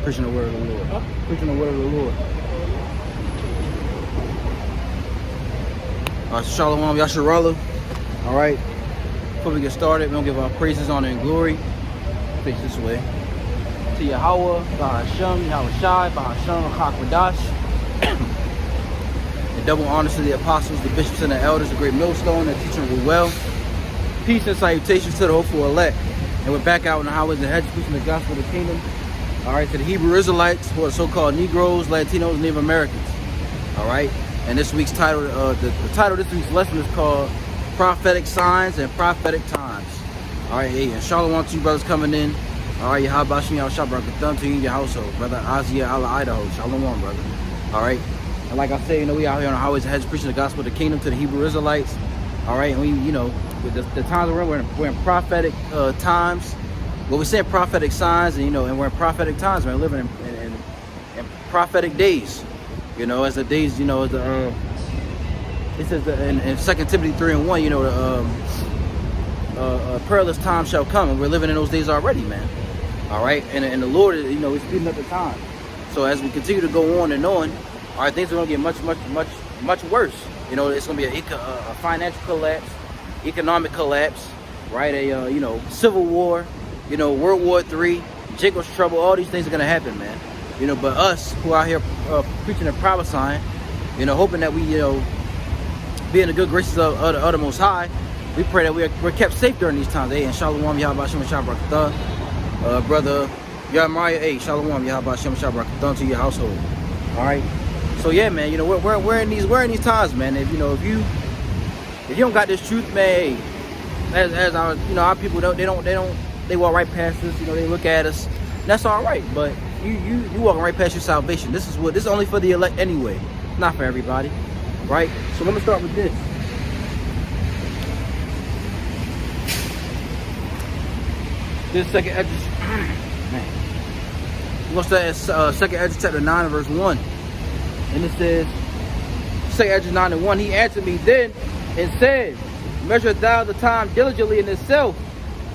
Preaching the word of the Lord. Preaching the word of the Lord. Shalom, Yasharallah. All right. Before we get started, we're going to give our praises, honor, and glory. Face this way. To Yahweh, Bahashem, Yahweh Shai, Bahashem, Hakwadash. And double honors to the apostles, the bishops, and the elders, the great millstone that teach them well. Peace and salutations to the hopeful elect. And we're back out in the highways and hedges preaching the gospel of the kingdom. All right, to the Hebrew Israelites, who are so-called Negroes, Latinos, and Native Americans. All right, and this week's title, the title of this week's lesson is called Prophetic Signs and Prophetic Times. All right, hey, and shalom to you brothers coming in. All right, Yahabashim Yahushabrakatan to you and your household. Brother Azia Allah Idaho, shalom, brother. All right, and like I said, we out here on the highways and hedges preaching the gospel of the kingdom to the Hebrew Israelites. All right, and we, with the times we're in prophetic times. Well, we're saying prophetic signs, and and we're in prophetic times, man. We're living in prophetic days, as the days, it says in 2 Timothy 3:1, perilous time shall come, and we're living in those days already, man. All right, and the Lord, is speeding up the time. So as we continue to go on and on, all right, things are going to get much worse. It's going to be a financial collapse, economic collapse, right? A civil war. World War III, Jacob's trouble, all these things are going to happen, man. But us who are out here preaching and prophesying, hoping that we, be in the good graces of the Most High, we pray that we're kept safe during these times. Hey, and shalom, Yahabashim, Shabrakatah. Brother Yamaya, hey, shalom, Yahabashim, Shabrakatah to your household. All right. So, yeah, man, we're in these times, man. If you don't got this truth, man, hey, as our people, they walk right past us, they look at us. That's all right, but you walking right past your salvation. This is only for the elect anyway, not for everybody, right? So let me start with this. This second Esdras, man. We're gonna start at second Esdras chapter 9 verse 1, and it says, second Esdras 9:1. He answered me then and said, measure thou the time diligently in itself.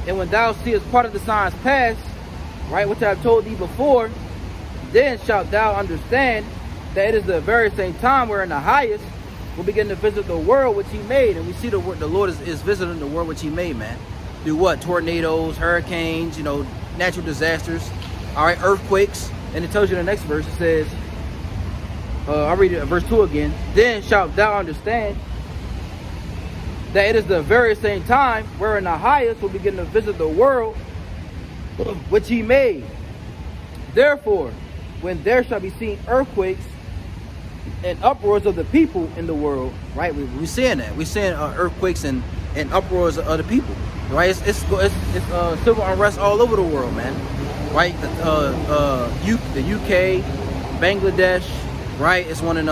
And when thou seest part of the signs pass, right, which I have told thee before, then shalt thou understand that it is the very same time wherein the highest will begin to visit the world which he made. And we see the Lord is visiting the world which he made, man. Through what? Tornadoes, hurricanes, natural disasters, all right, earthquakes. And it tells you in the next verse, it says, I'll read it, verse 2 again. Then shalt thou understand that it is the very same time wherein the highest will begin to visit the world which he made. Therefore, when there shall be seen earthquakes and uproars of the people in the world, right? We're seeing that. We're seeing earthquakes and uproars of the people, right? It's civil unrest all over the world, man. Right? The UK, Bangladesh, right? It's one in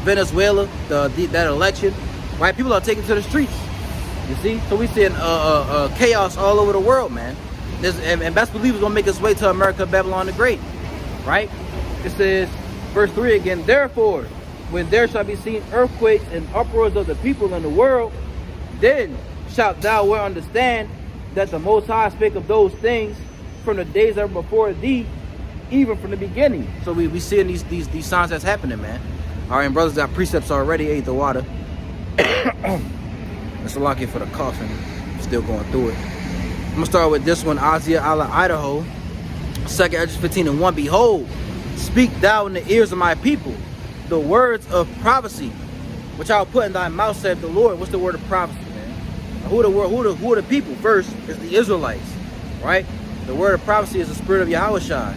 Venezuela. That election. Right, people are taken to the streets. You see, so we seeing chaos all over the world, man. And best believers gonna make its way to America, Babylon the Great. Right? It says, verse 3 again. Therefore, when there shall be seen earthquakes and uproars of the people in the world, then shalt thou well understand that the Most High spake of those things from the days that were before thee, even from the beginning. So we seeing these signs that's happening, man. All right, and brothers got precepts already. Ate the water. Let's lock it for the coffin. Still going through it. I'm gonna start with this one. Azia Allah Idaho. 2 Esdras 15:1. Behold, speak thou in the ears of my people the words of prophecy, which I will put in thy mouth, saith the Lord. What's the word of prophecy, man? Who are the people? First is the Israelites, right? The word of prophecy is the spirit of Yahweh Shai.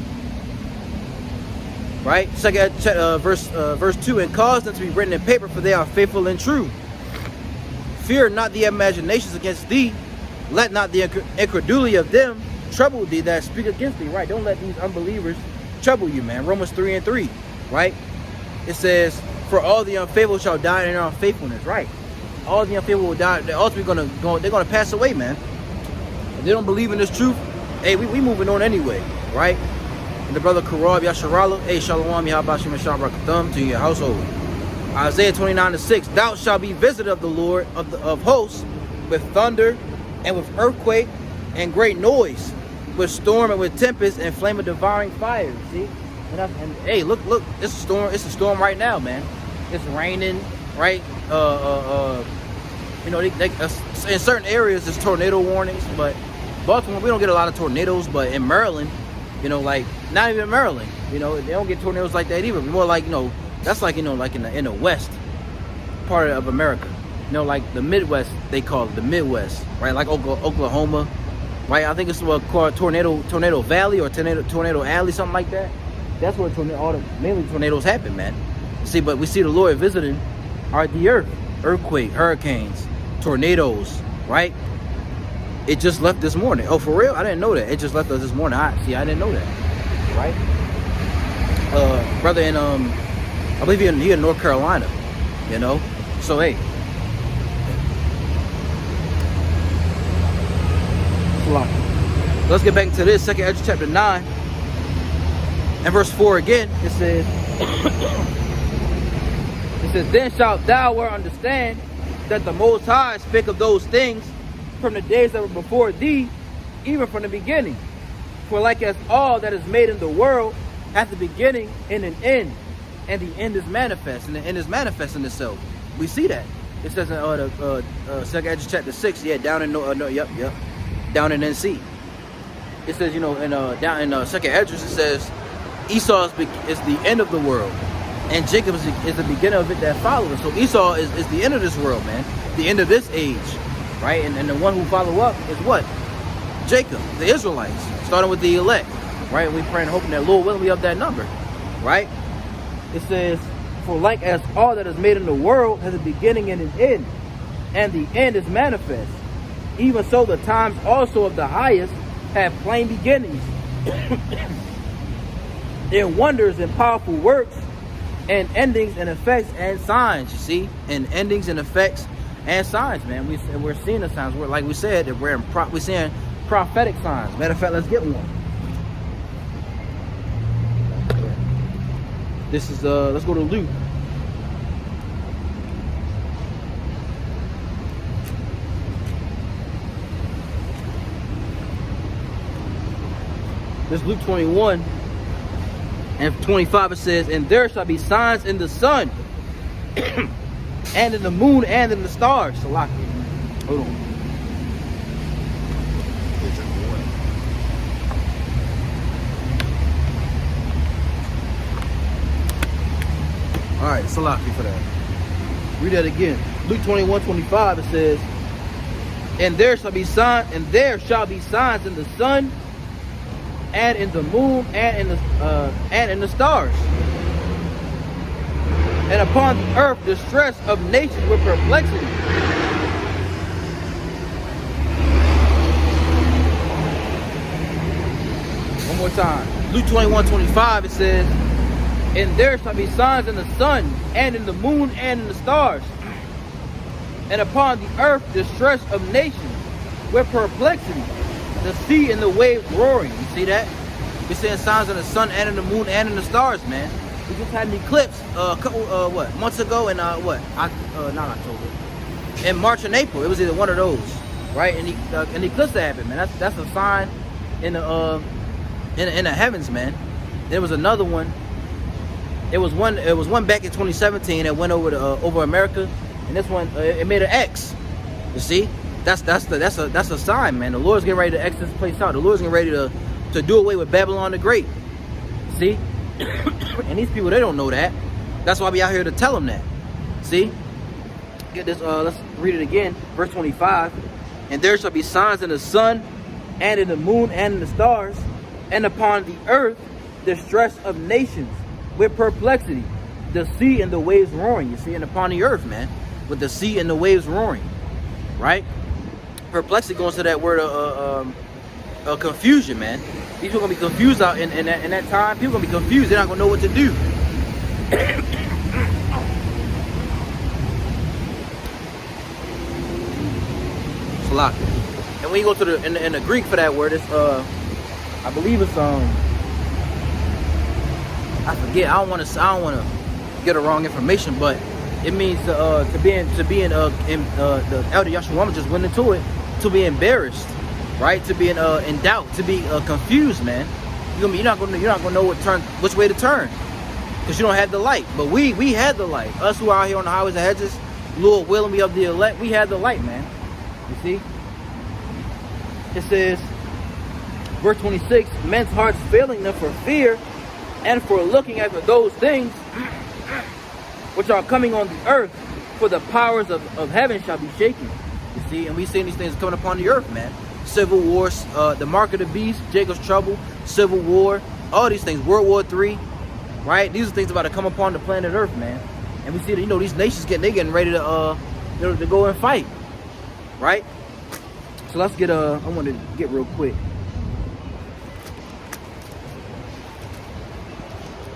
Right? Verse 2. And cause them to be written in paper, for they are faithful and true. Fear not the imaginations against thee. Let not the incredulity of them trouble thee that speak against thee. Right? Don't let these unbelievers trouble you, man. Romans 3:3. Right? It says, for all the unfaithful shall die in their unfaithfulness. Right? All the unfaithful will die. They're ultimately they're gonna pass away, man. If they don't believe in this truth, hey, we moving on anyway. Right? And the brother Karab Yasharallah, hey, shalom, Yahabashim, Shabrakatah to your household. Isaiah 29:6. Thou shalt be visited of the Lord of hosts with thunder and with earthquake and great noise. with storm and with tempest and flame of devouring fire. See, and hey, look, it's a storm. It's a storm right now, man. It's raining, right? You know, in certain areas there's tornado warnings, but Baltimore, we don't get a lot of tornadoes. But in Maryland, you know, like not even Maryland, you know, they don't get tornadoes like that either. More like, you know, that's like, you know, like in the west part of America, you know, like the Midwest, they call it the Midwest, right? Like Oklahoma, right? I think it's what called Tornado Valley or Tornado Alley, something like that. That's where mainly tornadoes happen, man. See, but we see the Lord visiting the earth, earthquake, hurricanes, tornadoes, right? It just left this morning. Oh, for real? I didn't know that. It just left us this morning. I didn't know that, right? Brother in I believe he in North Carolina, you know. So hey, let's get back into this. 2nd Ezra chapter 9 and verse 4 again. It says, then shalt thou understand that the Most High spake of those things from the days that were before thee, even from the beginning. For like as all that is made in the world hath a beginning and an end, and the end is manifest, and the end is manifesting itself. We see that. It says in 2nd Ezra chapter 6, yeah, down in down in NC. It says, you know, down in 2nd Ezra, it says Esau is the end of the world, and Jacob is the beginning of it that follows. So Esau is the end of this world, man, the end of this age, right? And the one who follow up is what? Jacob, the Israelites, starting with the elect, right? And we praying and hoping that Lord willing we of that number, right? It says, for like as all that is made in the world has a beginning and an end, and the end is manifest, even so the times also of the highest have plain beginnings, in wonders and powerful works, and endings and effects and signs. You see, and endings and effects and signs, man. We're seeing the signs. We're, like we said, that we're seeing prophetic signs. Matter of fact, let's get one. This is let's go to Luke. This is Luke 21 and 25. It says, and there shall be signs in the sun and in the moon and in the stars. Salaki. Hold on. All right, Salaki for that. Read that again. Luke 21:25. It says, and there shall be signs in the sun and in the moon and in the stars, and upon the earth distress of nations with perplexity. One more time. Luke 21:25. It says, and there shall be signs in the sun and in the moon and in the stars, and upon the earth distress of nations with perplexity, the sea and the waves roaring. You see that? We're seeing signs in the sun and in the moon and in the stars, man. We just had an eclipse a couple months ago in not October, in March and April. It was either one of those, right? And an eclipse that happened, man. That's a sign in the heavens, man. There was another one. It was one back in 2017 that went over America, and this one it made an X. You see, that's a sign, man. The Lord's getting ready to X this place out. The Lord's getting ready to do away with Babylon the Great. See, and these people, they don't know that. That's why we out here to tell them that. See, get this. Let's read it again. Verse 25. And there shall be signs in the sun, and in the moon, and in the stars, and upon the earth distress of nations with perplexity, the sea and the waves roaring. You see, and upon the earth, man, with the sea and the waves roaring, right? Perplexity goes to that word confusion, man. These people are gonna be confused out in that time. People are gonna be confused. They're not gonna know what to do. Salak. And when you go to the in the Greek for that word, it's I believe it's I forget. I don't want to get the wrong information, but it means to be in the elder Yahshua just went into it, to be embarrassed, right? To be in doubt, to be confused, man. You're not gonna know which way to turn, because you don't have the light. But we had the light. Us who are out here on the highways and hedges, Lord willing, we of the elect, we had the light, man. You see? It says, verse 26, men's hearts failing them for fear and for looking after those things which are coming on the earth, for the powers of heaven shall be shaken. You see, and we seeing these things coming upon the earth, man. Civil wars, the mark of the beast, Jacob's trouble, civil war, all these things, World War III, right? These are things about to come upon the planet Earth, man. And we see that, you know, these nations getting ready to to go and fight, right? So let's get I want to get real quick.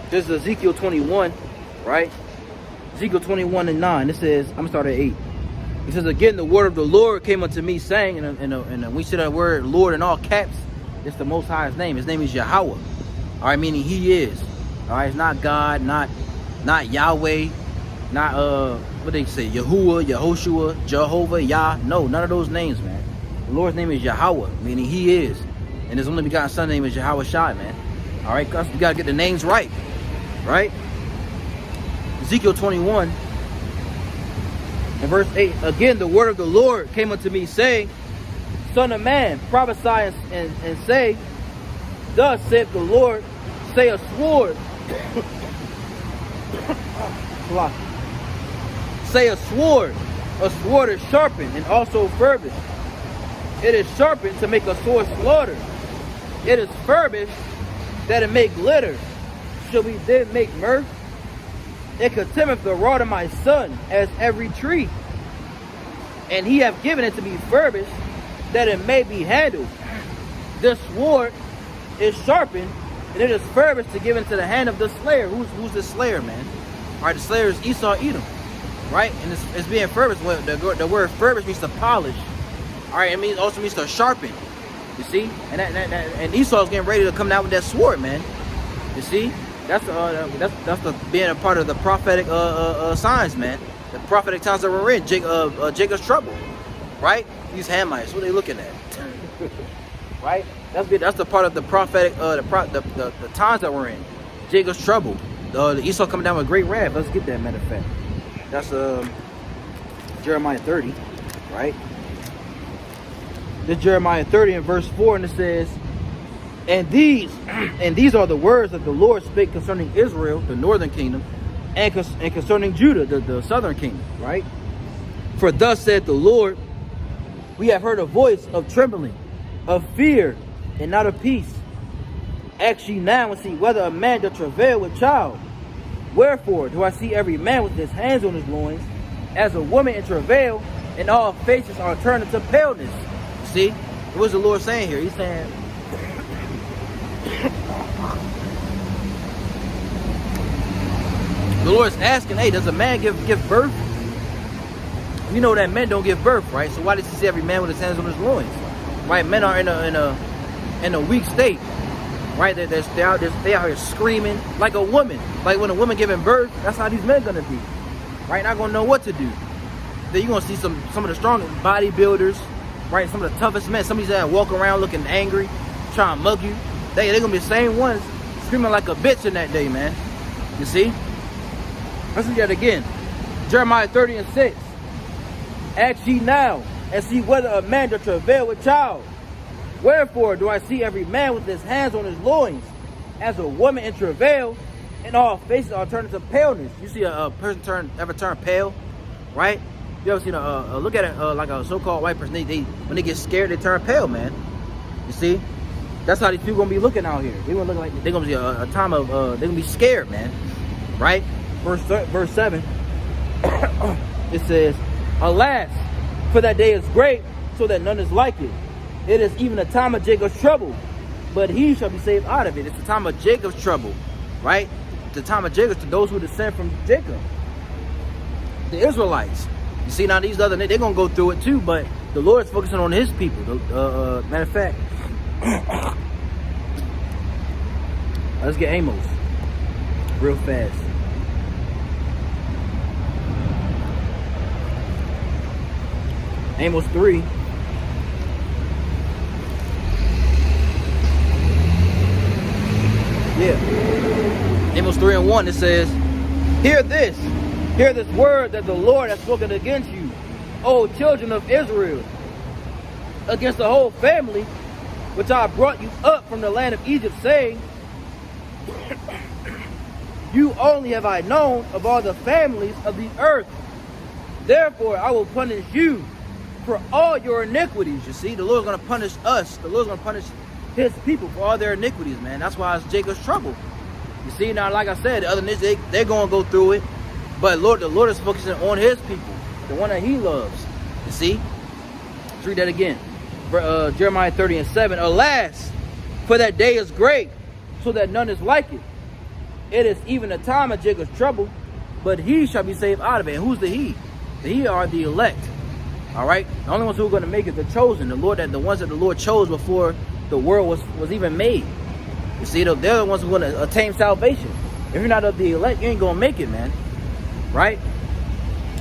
This is Ezekiel 21, right? Ezekiel 21:9. It says, I'm gonna start at 8. It says, again, the word of the Lord came unto me, saying, and we see that word Lord in all caps. It's the Most High's name. His name is Yahweh. All right, meaning He is. All right, it's not God, not Yahweh, not what they say, Yahuwah, Yehoshua, Jehovah, Yah. No, none of those names, man. The Lord's name is Yahweh, meaning He is, and His only begotten Son name is Yahweh Shai, man. All right, cause we gotta get the names right, right? Ezekiel 21 and verse 8. Again, the word of the Lord came unto me, saying, Son of man, prophesy and say, thus saith the Lord, say a sword. Say a sword is sharpened and also furbished. It is sharpened to make a sore slaughter. It is furbished that it make glitter. Shall we then make mirth? It contemneth the rod of my son as every tree. And he hath given it to be furbished, that it may be handled. This sword is sharpened, and it is furbished to give into the hand of the slayer. Who's the slayer, man? All right, the slayer is Esau, Edom, right? And it's being furbished. Well, the word furbished means to polish. All right, it also means to sharpen. You see, and Esau's getting ready to come down with that sword, man. You see, that's the being a part of the prophetic signs, man. The prophetic times that we're in, Jacob's trouble, right? These Hamites, what are they looking at? Right? That's the part of the prophetic, the times that we're in. Jacob's trouble. The Esau coming down with great wrath. Let's get that, matter of fact. That's Jeremiah 30, right? This Jeremiah 30 and verse 4, and it says, and these are the words that the Lord spake concerning Israel, the northern kingdom, and concerning Judah, the southern kingdom, right? For thus said the Lord, we have heard a voice of trembling, of fear, and not of peace. Ask ye now and see whether a man doth travail with child. Wherefore do I see every man with his hands on his loins, as a woman in travail, and all faces are turned into paleness. See, what's the Lord saying here? He's saying, the Lord's asking, hey, does a man give birth? We know that men don't give birth, right? So why does He say every man with his hands on his loins? Right? Men are in a weak state, right? They out here screaming like a woman. Like when a woman giving birth, that's how these men gonna be, right? Not gonna know what to do. Then you're gonna see some of the strongest bodybuilders, right? Some of the toughest men. Some of these that walk around looking angry, trying to mug you. They're gonna be the same ones screaming like a bitch in that day, man. You see? Let's read that again. Jeremiah 30 and 6. Ask ye now and see whether a man doth travail with child. Wherefore do I see every man with his hands on his loins, as a woman in travail, and all faces are turned into paleness. You see a person ever turn pale, right? You ever seen look at it like a so-called white person? They when they get scared, they turn pale, man. You see, that's how these people gonna be looking out here. They gonna look like they're gonna be a time of they're gonna be scared, man. Right? Verse 7. It says, alas, for that day is great, so that none is like it. It is even a time of Jacob's trouble, but he shall be saved out of it. It's the time of Jacob's trouble, right? The time of Jacob to those who descend from Jacob, the Israelites. You see, now these other, they're going to go through it too, but the Lord's focusing on His people. Matter of fact, let's get Amos real fast. Amos 3 Yeah. Amos 3:1, it says, hear this word that the Lord has spoken against you, O children of Israel, against the whole family, which I brought you up from the land of Egypt, saying, you only have I known of all the families of the earth. Therefore I will punish you for all your iniquities. You see, the Lord's going to punish us. The Lord's going to punish his people for all their iniquities, man. That's why it's Jacob's trouble. You see, now, like I said, the other nations, they're going to go through it. But the Lord is focusing on his people, the one that he loves. You see? Let's read that again. Jeremiah 30:7. Alas, for that day is great, so that none is like it. It is even a time of Jacob's trouble, but he shall be saved out of it. And who's the he? The he are the elect. All right? The only ones who are going to make it, the chosen. The ones that the Lord chose before the world was even made. You see, they're the ones who are going to attain salvation. If you're not of the elect, you ain't going to make it, man. Right?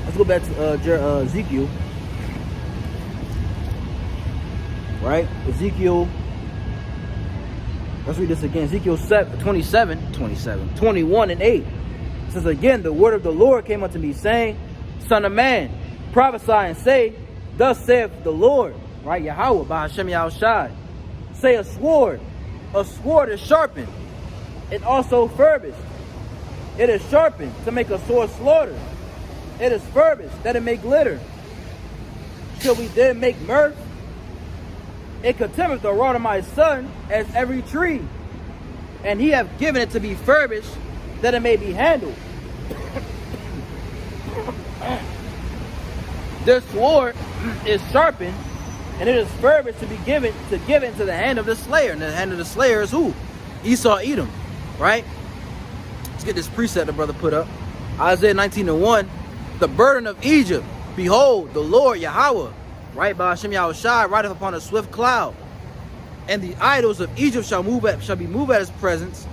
Let's go back to Ezekiel. Right? Ezekiel. Let's read this again. Ezekiel 21:8. It says, again, the word of the Lord came unto me, saying, Son of man, prophesy and say, thus saith the Lord, right? Yahweh, by Hashem Yahushai. Say a sword is sharpened, and also furbished. It is sharpened to make a sore slaughter. It is furbished that it may glitter. Shall we then make mirth? It contemneth the rod of my son as every tree, and he hath given it to be furbished, that it may be handled. This sword is sharpened, and it is furbished to be given to the hand of the slayer. And the hand of the slayer is who? Esau, Edom, right? Let's get this precept the brother put up. Isaiah 19:1. The burden of Egypt, behold, the Lord Yahweh, right, by Hashem Yahushai, rideth upon a swift cloud. And the idols of Egypt shall be moved at his presence,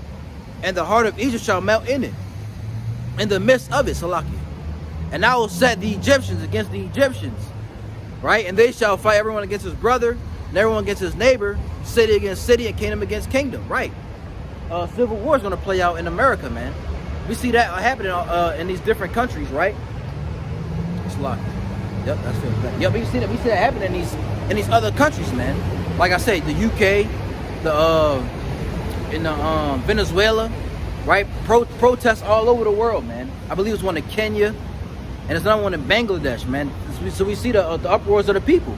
and the heart of Egypt shall melt in it, in the midst of it, Salakia. And I will set the Egyptians against the Egyptians, right? And they shall fight everyone against his brother, and everyone against his neighbor, city against city, and kingdom against kingdom, right? Civil war is going to play out in America, man. We see that happening in these different countries, right? Salakia. Yep, that's it. Yep, we see that happening in these other countries, man. Like I say, the UK, Venezuela, right? Protests all over the world, man. I believe it's one in Kenya, and there's another one in Bangladesh, man. So we see the uproars of the people,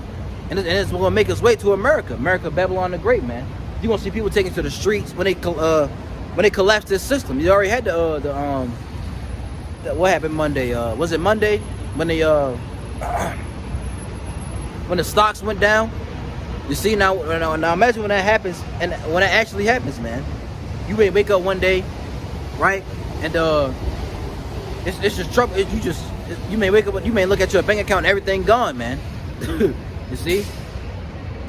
and it's going to make its way to America, Babylon the Great, man. You're going to see people taking to the streets when they collapse this system. You already had what happened Monday? Was it Monday when when the stocks went down? You see, now imagine when that happens, and when that actually happens, man. You may wake up one day, right, and it's just trouble. You may wake up, you may look at your bank account and everything gone, man. You see,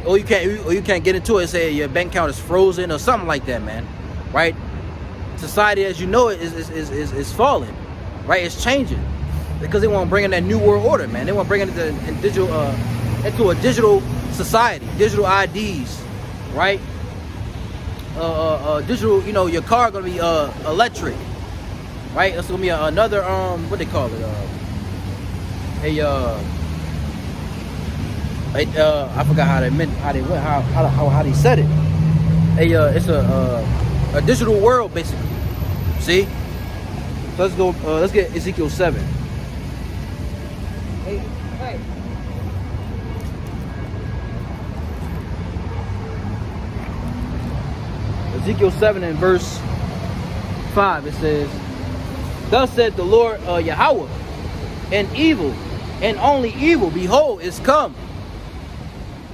or you can't get into it and say your bank account is frozen or something like that, man. Right? Society as you know it is falling, right? It's changing because they want to bring in that new world order, man. They want to bring it into a digital society, digital IDs, right? Digital, your car gonna be electric, right? It's gonna be another what they call it, I forgot how they said it. It's a digital world basically. See? So let's go. Let's get Ezekiel 7. Hey. Ezekiel 7 and verse 5, it says, thus said the Lord Yahweh, and evil, and only evil, behold, is come.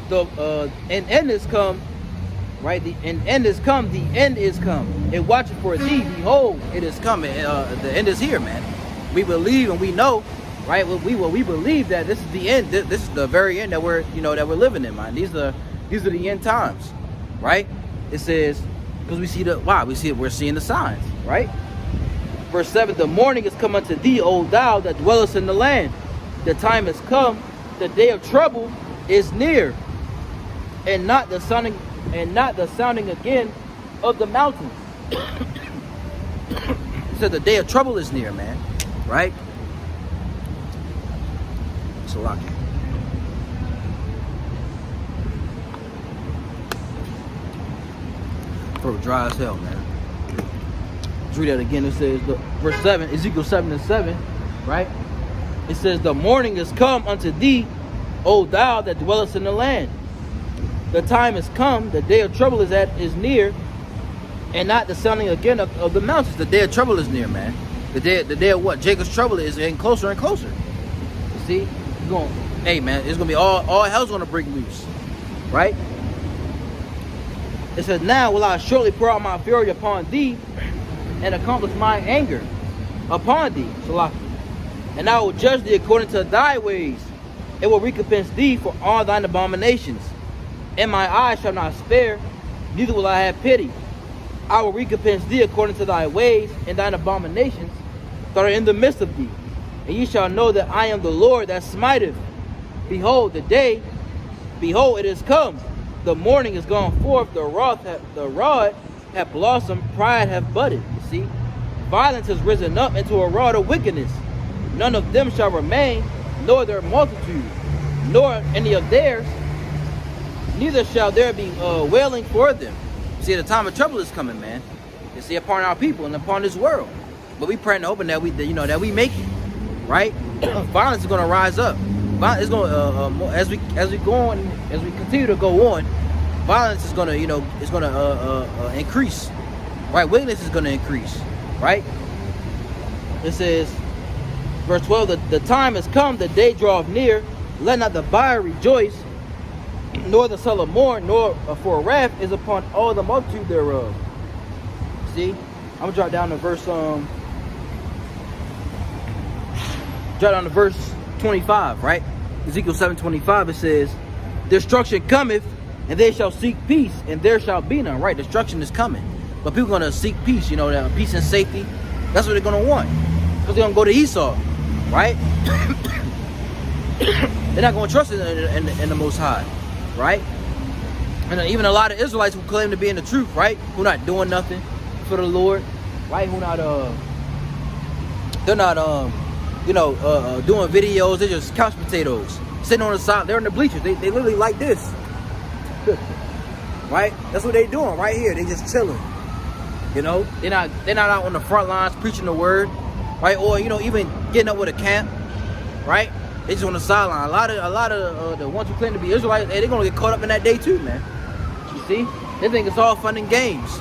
The end is come, right? The end is come, the end is come. It watcheth for thee, behold, it is coming. The end is here, man. We believe and we know, right? We believe that this is the end. This is the very end that we're living in, man. These are the end times, right? It says, because we're seeing the signs, right? Verse 7, the morning is come unto thee, O thou that dwellest in the land. The time is come, the day of trouble is near, and not the sounding again of the mountains. It said the day of trouble is near, man. Right? It's a lot. Throat dry as hell, man. Let's read that again. It says, verse 7, Ezekiel 7:7, right? It says, the morning is come unto thee, O thou that dwellest in the land. The time is come, the day of trouble is near, and not the sounding again of the mountains. The day of trouble is near, man. The day of what? Jacob's trouble is getting closer and closer. You see? Hey, man, it's going to be all hell's going to break loose. Right? It says, now will I shortly pour out my fury upon thee and accomplish my anger upon thee, Salaki. And I will judge thee according to thy ways. It will recompense thee for all thine abominations. And my eyes shall not spare, neither will I have pity. I will recompense thee according to thy ways and thine abominations that are in the midst of thee. And ye shall know that I am the Lord that smiteth. Behold, behold, it is come. The morning is gone forth, the rod hath blossomed, pride hath budded. You see? Violence has risen up into a rod of wickedness. None of them shall remain, nor their multitude, nor any of theirs, neither shall there be wailing for them. See, the time of trouble is coming, man. You see, upon our people and upon this world. But we pray and hoping that we make it, right? Violence is going to rise up. It's going to as we continue to go on, violence is going to increase, right? Wickedness is going to increase, right? It says, verse 12: the time has come, the day draweth near. Let not the buyer rejoice, nor the seller mourn, nor for wrath is upon all the multitude thereof. See, I'm gonna drop down to verse 25, right? Ezekiel 7:25. It says, destruction cometh, and they shall seek peace, and there shall be none. Right, destruction is coming, but people are gonna seek peace. You know, peace and safety. That's what they're gonna want, because they're gonna go to Esau, right? They're not gonna trust in the Most High. Right? And even a lot of Israelites who claim to be in the truth, right? Who not doing nothing for the Lord, right? Who not they're not doing videos. They're just couch potatoes, sitting on the side. They're in the bleachers. They literally like this, right? That's what they doing right here. They just chilling. You know, they're not out on the front lines preaching the word, right? Or even getting up with a camp, right? They just on the sideline. A lot of the ones who claim to be Israelites, they're gonna get caught up in that day too, man. You see, they think it's all fun and games.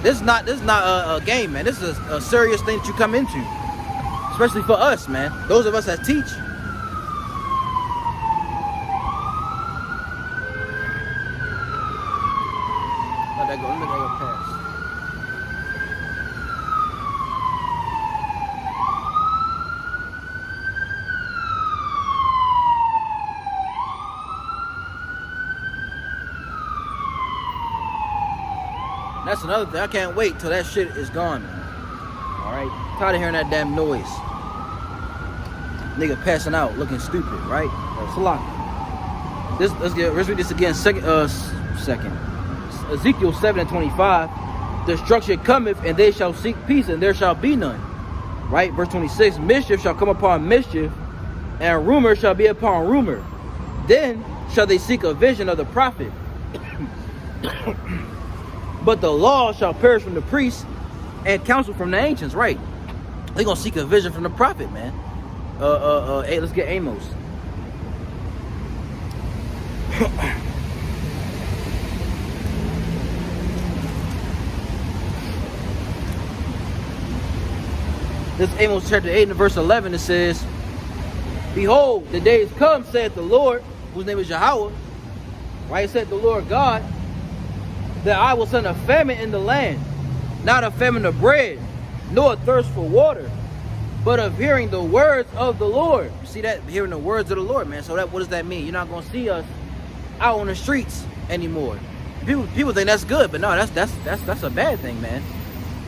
This is not a game, man. This is a serious thing that you come into, especially for us, man. Those of us that teach. Let that go pass. That's another thing. I can't wait till that shit is gone, man. Alright? Tired of hearing that damn noise. Nigga passing out, looking stupid, right? Salak. Let's read this again. Second. Ezekiel 7:25. Destruction cometh, and they shall seek peace, and there shall be none. Right? Verse 26. Mischief shall come upon mischief, and rumor shall be upon rumor. Then shall they seek a vision of the prophet. But the law shall perish from the priests, and counsel from the ancients. Right? They're gonna seek a vision from the prophet, man. Hey, let's get Amos. This Amos chapter 8 and verse 11. It says, behold, the day is come, saith the Lord, whose name is Yahweh. Right? Said the Lord God, that I will send a famine in the land, not a famine of bread, nor a thirst for water, but of hearing the words of the Lord. See that? Hearing the words of the Lord, man. So what does that mean? You're not going to see us out on the streets anymore. People think that's good, but no, that's a bad thing, man.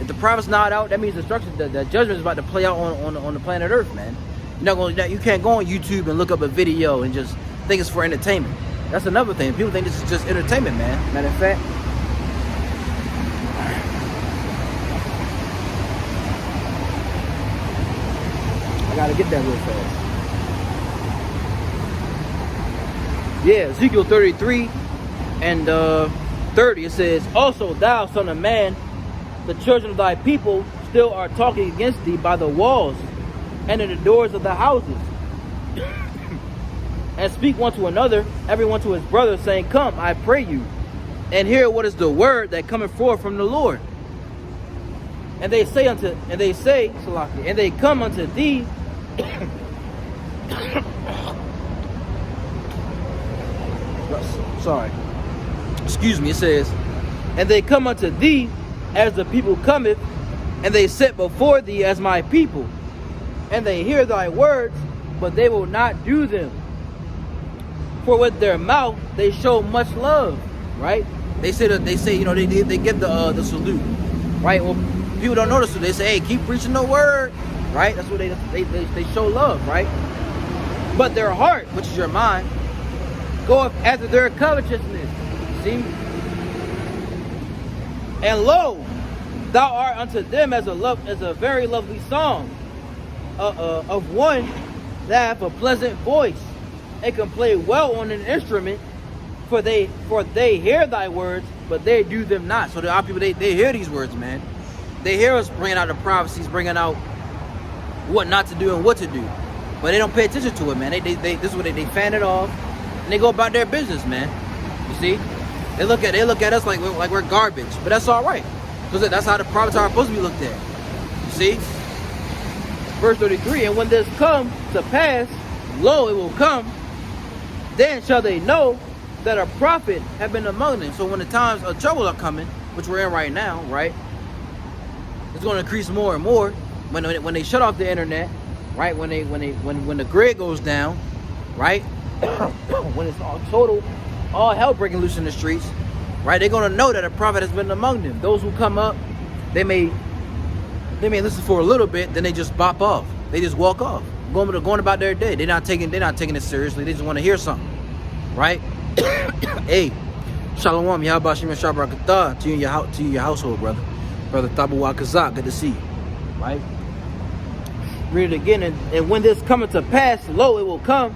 If the prophet's not out, that means destruction. The judgment is about to play out on the planet Earth, man. You can't go on YouTube and look up a video and just think it's for entertainment. That's another thing. People think this is just entertainment, man. Matter of fact. gotta get that real fast. Yeah, Ezekiel 33 and 30, it says, also thou, son of man, the children of thy people still are talking against thee by the walls and in the doors of the houses, and speak one to another, everyone to his brother, saying, come, I pray you, and hear what is the word that cometh forth from the Lord. And they say, Salaki, and they come unto thee sorry, excuse me, it says, and they come unto thee as the people cometh, and they sit before thee as my people, and they hear thy words, but they will not do them. For with their mouth they show much love, right? They say, you know, they give the salute, right? Well, people don't notice it. They say, hey, keep preaching the word, right? That's what they show love, right? But their heart, which is your mind, goeth after their covetousness. See? And lo, thou art unto them as a very lovely song of one that hath a pleasant voice and can play well on an instrument, for they hear thy words, but they do them not. So our people, they hear these words, man. They hear us bringing out the prophecies, bringing out what not to do and what to do, but they don't pay attention to it, man. This is what they fan it off, and they go about their business, man. You see, they look at us like we're garbage, but that's all right, because that's how the prophets are supposed to be looked at. You see, verse 33, and when this come to pass, lo, it will come, then shall they know that a prophet have been among them. So when the times of trouble are coming, which we're in right now, right, it's going to increase more and more. When they shut off the internet, right, when the grid goes down, right, when it's all hell breaking loose in the streets, right, they're going to know that a prophet has been among them. Those who come up, they may listen for a little bit, then they just bop off. They just walk off, going about their day. They're not taking it seriously. They just want to hear something, right? Hey, Shalom, Yahweh Shem Shabrakatah to you and your household, brother Tabawa Kazak, good to see you, right? Read it again. And when this cometh to pass, lo, it will come,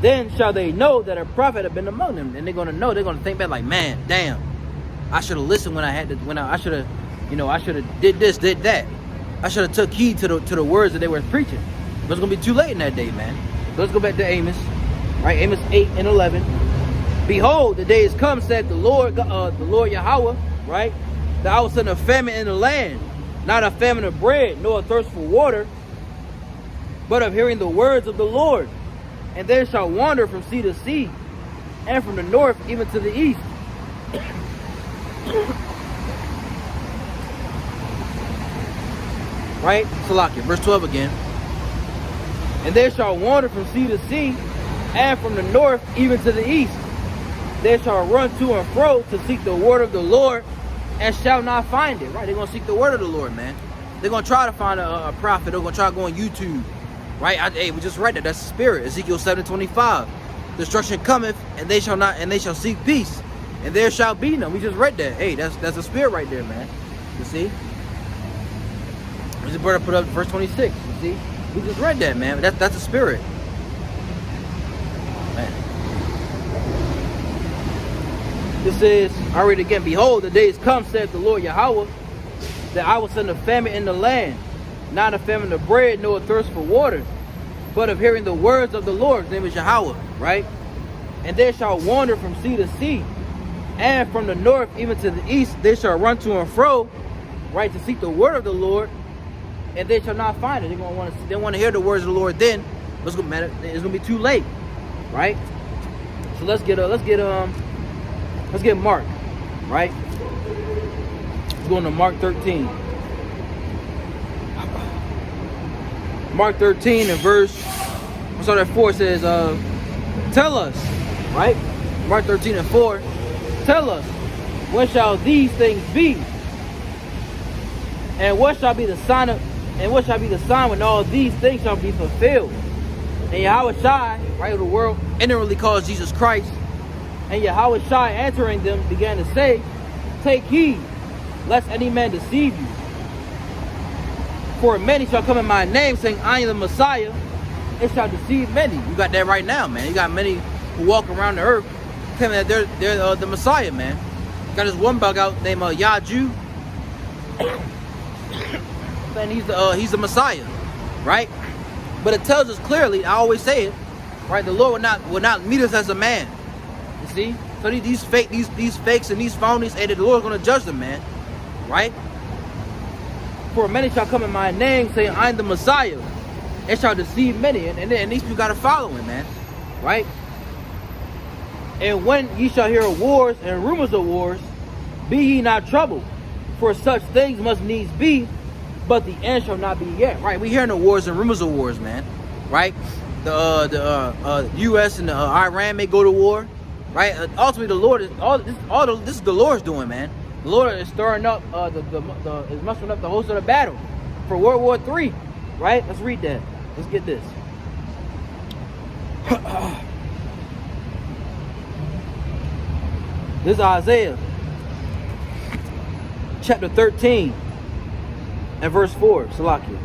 then shall they know that a prophet have been among them. And they're going to know, they're going to think back like, man, damn, I should have listened when I should have did this, did that. I should have took heed to the words that they were preaching. But it's going to be too late in that day, man. So let's go back to Amos, right? Amos 8 and 11. Behold, the day is come, said the Lord Yahweh, right? That I will send a famine in the land, not a famine of bread, nor a thirst for water, but of hearing the words of the Lord. And they shall wander from sea to sea, and from the north even to the east. Right? Salakia, verse 12 again. And they shall wander from sea to sea, and from the north even to the east. They shall run to and fro to seek the word of the Lord, and shall not find it. Right? They're going to seek the word of the Lord, man. They're going to try to find a prophet. They're going to try to go on YouTube. Right? Hey, we just read that. That's the spirit. Ezekiel 7:25. Destruction cometh, and they shall seek peace, and there shall be none. We just read that. Hey, that's a spirit right there, man. You see? We just put up verse 26. You see? We just read that, man. That's a spirit. Man. This is, I read it again. Behold, the days come, saith the Lord Yahweh, that I will send a famine in the land, not a famine of bread, nor a thirst for water, but of hearing the words of the Lord. His name is Yahweh, right? And they shall wander from sea to sea, and from the north even to the east. They shall run to and fro, right, to seek the word of the Lord, and they shall not find it. They want to hear the words of the Lord. Then it's gonna be too late, right? So let's get Mark, right? Let's go into Mark 13. Mark 13 and verse, I saw that 4 says, tell us, right? Mark 13 and 4, tell us, when shall these things be? And what shall be the sign when all these things shall be fulfilled? And Yahweh Shai, right, of the world, inwardly calls Jesus Christ. And Yahweh Shai answering them began to say, take heed, lest any man deceive you. For many shall come in my name, saying, I am the Messiah, and shall deceive many. You got that right now, man. You got many who walk around the earth claiming that they're the Messiah, man. Got this one bug out named Yaju, and he's the Messiah, right? But it tells us clearly, I always say it, right? The Lord will not meet us as a man. You see? So these fakes and these phonies, and the Lord's gonna judge them, man. Right? For many shall come in my name, saying, I am the Messiah, and shall deceive many. And these people gotta follow him, man. Right? And when ye shall hear of wars and rumors of wars, be ye not troubled, for such things must needs be, but the end shall not be yet. Right? We hearing the wars and rumors of wars, man. Right? The U.S. and Iran may go to war. Right? Ultimately, the Lord is this is the Lord's doing, man. The Lord is stirring up is mustering up the host of the battle for World War III. Right? Let's read that. Let's get this. This is Isaiah chapter 13 and verse 4, Salakia.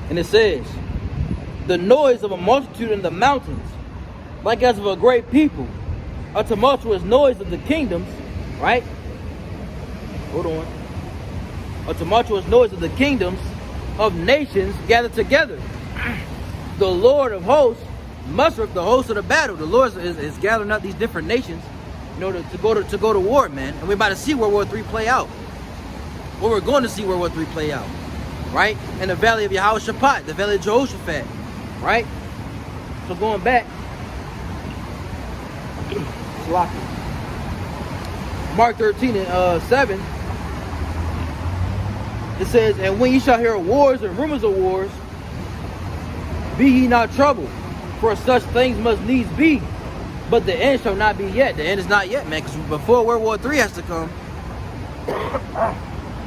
And it says, the noise of a multitude in the mountains, like as of a great people, a tumultuous noise of the kingdoms, right? Hold on. A tumultuous noise of the kingdoms of nations gathered together. The Lord of hosts mustereth the host of the battle. The Lord is gathering up these different nations, you know, to go to war, man. And we're about to see World War III play out. Well, we're going to see World War III play out, right? In the valley of Yehoshaphat, the valley of Jehoshaphat, right? So going back, Mark 13 and 7, it says, and when ye shall hear of wars and rumors of wars, be ye not troubled, for such things must needs be, but the end shall not be yet. The end is not yet, man, because before World War III has to come,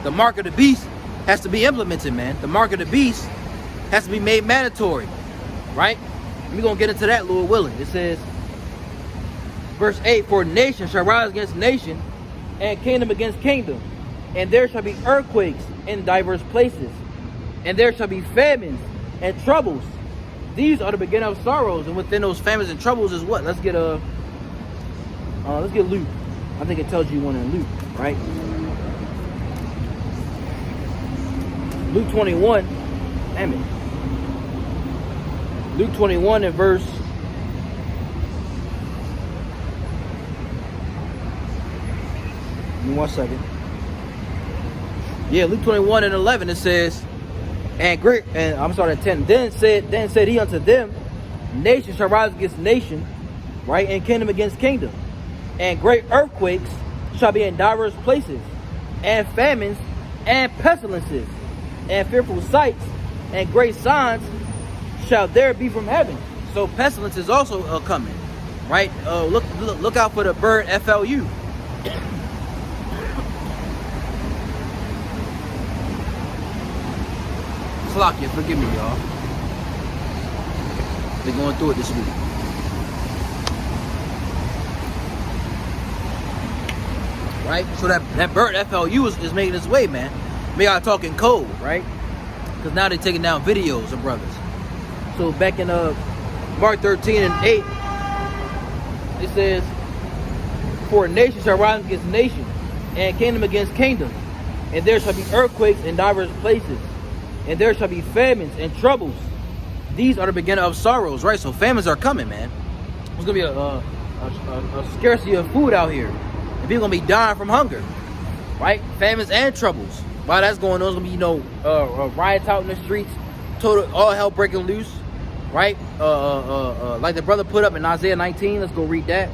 the mark of the beast has to be implemented, man. The mark of the beast has to be made mandatory, right? We're going to get into that, Lord willing. It says, verse 8, for nation shall rise against nation, and kingdom against kingdom, and there shall be earthquakes in diverse places, and there shall be famines and troubles. These are the beginning of sorrows, and within those famines and troubles is what? Let's get Luke. I think it tells you one in Luke, right? Luke 21. Damn it. Luke 21 and verse. Give me 1 second. Yeah, Luke 21 and 11, it says, at 10. Then said he unto them, nation shall rise against nation, right, and kingdom against kingdom, and great earthquakes shall be in diverse places, and famines and pestilences, and fearful sights, and great signs shall there be from heaven. So pestilence is also coming, right? Look out for the bird FLU. Salakia, forgive me, y'all. They're going through it this week. Right? So that bird FLU is making its way, man. Maybe I'm talking code, right? Because now they're taking down videos of brothers. So back in Mark 13 and 8, it says, for nation shall rise against nation, and kingdom against kingdom, and there shall be earthquakes in diverse places, and there shall be famines and troubles. These are the beginning of sorrows, right? So famines are coming, man. There's gonna be a scarcity of food out here, and people gonna be dying from hunger, right? Famines and troubles. While that's going on, there's gonna be riots out in the streets, total all hell breaking loose, right? Like the brother put up in Isaiah 19. Let's go read that.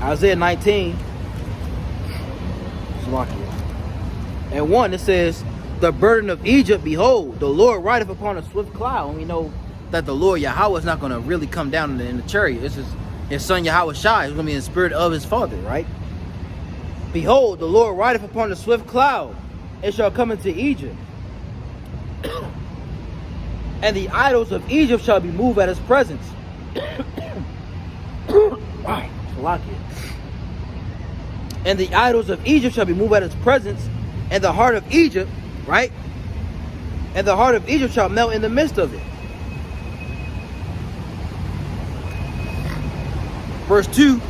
Isaiah 19, and 1, it says, the burden of Egypt, behold, the Lord rideth upon a swift cloud. And we know that the Lord Yahweh is not going to really come down in the chariot. This is his son Yahweh Shai. He's going to be in the spirit of his father, right? Behold, the Lord rideth upon a swift cloud, and shall come into Egypt. And the idols of Egypt shall be moved at his presence. Salakia. And the idols of Egypt shall be moved out of his presence, and the heart of Egypt, right? And the heart of Egypt shall melt in the midst of it. Verse 2,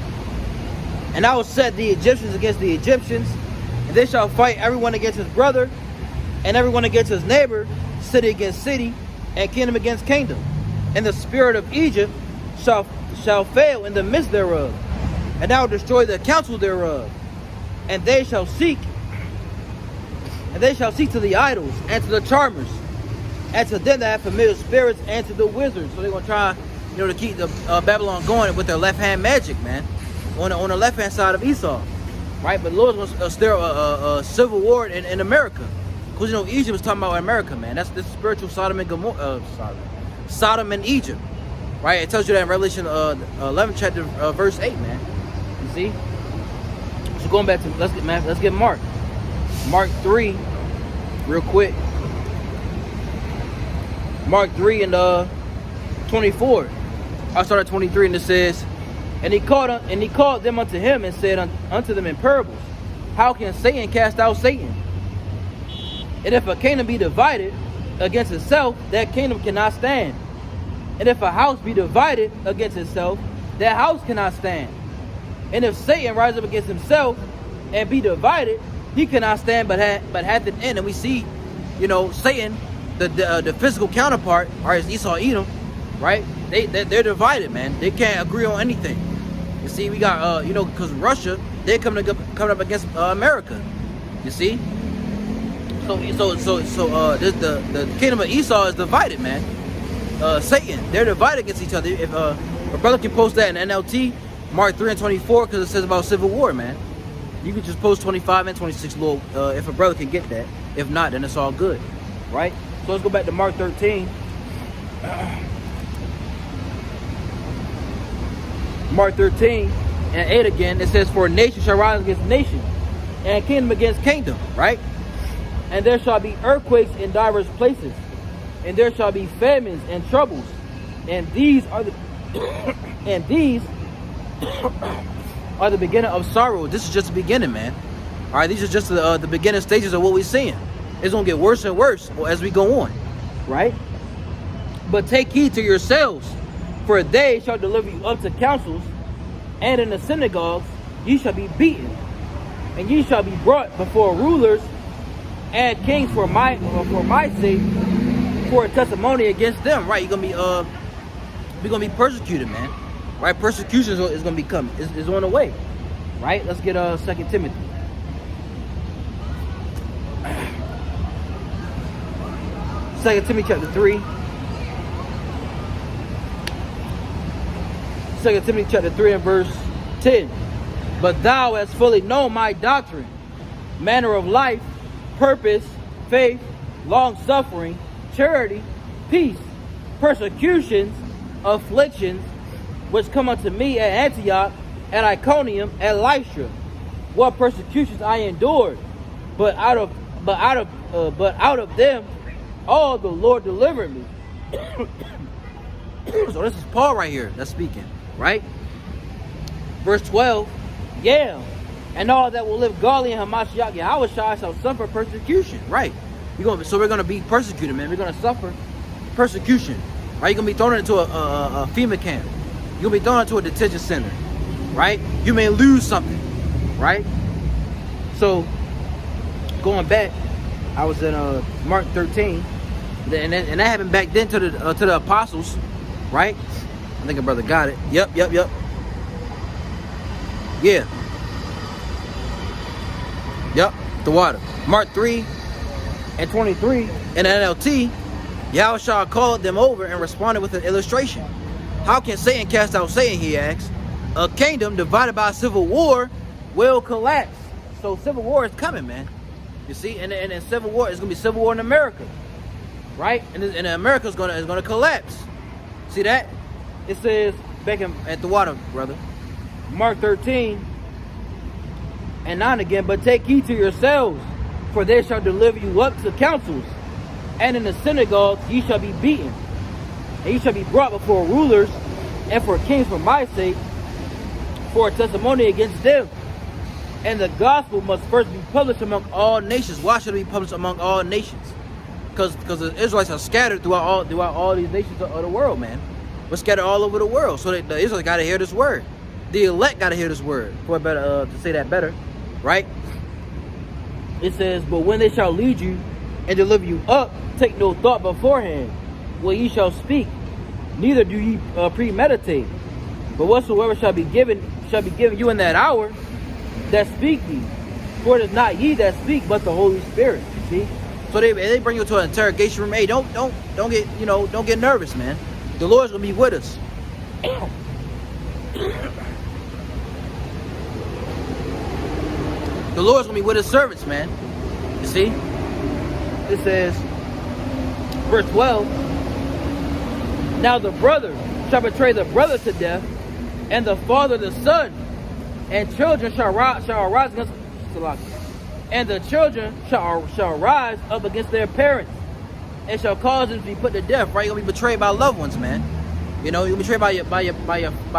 and I will set the Egyptians against the Egyptians, and they shall fight everyone against his brother, and everyone against his neighbor, city against city, and kingdom against kingdom. And the spirit of Egypt shall fail in the midst thereof, and I will destroy the counsel thereof. And they shall seek to the idols, and to the charmers, and to them that have familiar spirits, and to the wizards. So they're going to try, to keep the Babylon going with their left-hand magic, man, on the left-hand side of Esau, right? But the Lord's going to stir a civil war in America, because Egypt was talking about America, man. That's the spiritual Sodom and Gomorrah, Sodom and Egypt, right? It tells you that in Revelation 11 chapter verse 8, man. You see? So going back to let's get Mark 3 real quick. Mark 3 and 24. I start at 23, and it says, and he called them unto him, and said unto them in parables, how can Satan cast out Satan? And if a kingdom be divided against itself, that kingdom cannot stand. And if a house be divided against itself, that house cannot stand. And if Satan rise up against himself and be divided, he cannot stand, but hath an end. And we see, Satan, the physical counterpart, or as Esau, Edom, right? They're divided, man. They can't agree on anything. You see, we got because Russia, they're coming up against America. You see, so the kingdom of Esau is divided, man. Satan, they're divided against each other. If a brother can post that in NLT, Mark 3 and 24, because it says about civil war, man. You can just post 25 and 26, Lord, if a brother can get that. If not, then it's all good, right? So let's go back to Mark 13. Mark 13 and 8 again. It says, for nation shall rise against nation, and kingdom against kingdom, right? And there shall be earthquakes in diverse places, and there shall be famines and troubles, and these are the are the beginning of sorrow. This is just the beginning, man. All right, these are just the beginning stages of what we're seeing. It's gonna get worse and worse as we go on, right? But take heed to yourselves, for they shall deliver you up to councils, and in the synagogues ye shall be beaten, and ye shall be brought before rulers and kings for my sake, for a testimony against them. Right? We're gonna be persecuted, man. Right? Persecution is gonna be coming. Is on the way. Right? Let's get 2 Timothy. Second Timothy chapter 3. 2 Timothy chapter 3 and verse 10. But thou hast fully known my doctrine, manner of life, purpose, faith, long-suffering, charity, peace, persecutions, afflictions, which come unto me at Antioch, at Iconium, at Lystra. What persecutions I endured, but out of them all the Lord delivered me. So this is Paul right here that's speaking, right? Verse 12, yeah, and all that will live godly in Hamashiach Yahushua shall suffer persecution, right? So we're gonna be persecuted, man. We're gonna suffer persecution, right? You're gonna be thrown into a FEMA camp. You're gonna be thrown into a detention center, right? You may lose something, right? So going back, I was in Mark 13, and that happened back then to the apostles, right? I think a brother got it. Yep. Yeah. Yep, the water. Mark 3 and 23 in NLT, Yahushua called them over and responded with an illustration. How can Satan cast out Satan, he asks. A kingdom divided by civil war will collapse. So civil war is coming, man. You see, and civil war is going to be civil war in America, right? And America is going to collapse. See that? It says back at the water, brother. Mark 13 and 9 again. But take heed to yourselves, for they shall deliver you up to councils, and in the synagogues ye shall be beaten, and ye shall be brought before rulers and for kings for my sake, for a testimony against them. And the gospel must first be published among all nations. Why should it be published among all nations? Because the Israelites are scattered throughout all these nations of the world, man. We're scattered all over the world. So the Israelites got to hear this word. The elect got to hear this word. For better to say that better, right? It says, but when they shall lead you and deliver you up, take no thought beforehand what ye shall speak, neither do ye premeditate. But whatsoever shall be given you in that hour, that speak ye. For it is not ye that speak, but the Holy Spirit. See? So they bring you to an interrogation room. Hey, don't get nervous, man. The Lord's gonna be with us. The Lord's gonna be with his servants, man. You see? It says, verse 12. Now the brother shall betray the brother to death, and the father the son, and children shall arise against and the children shall rise up against their parents, and shall cause them to be put to death. Right? You're gonna be betrayed by loved ones, man. You know, you're betrayed by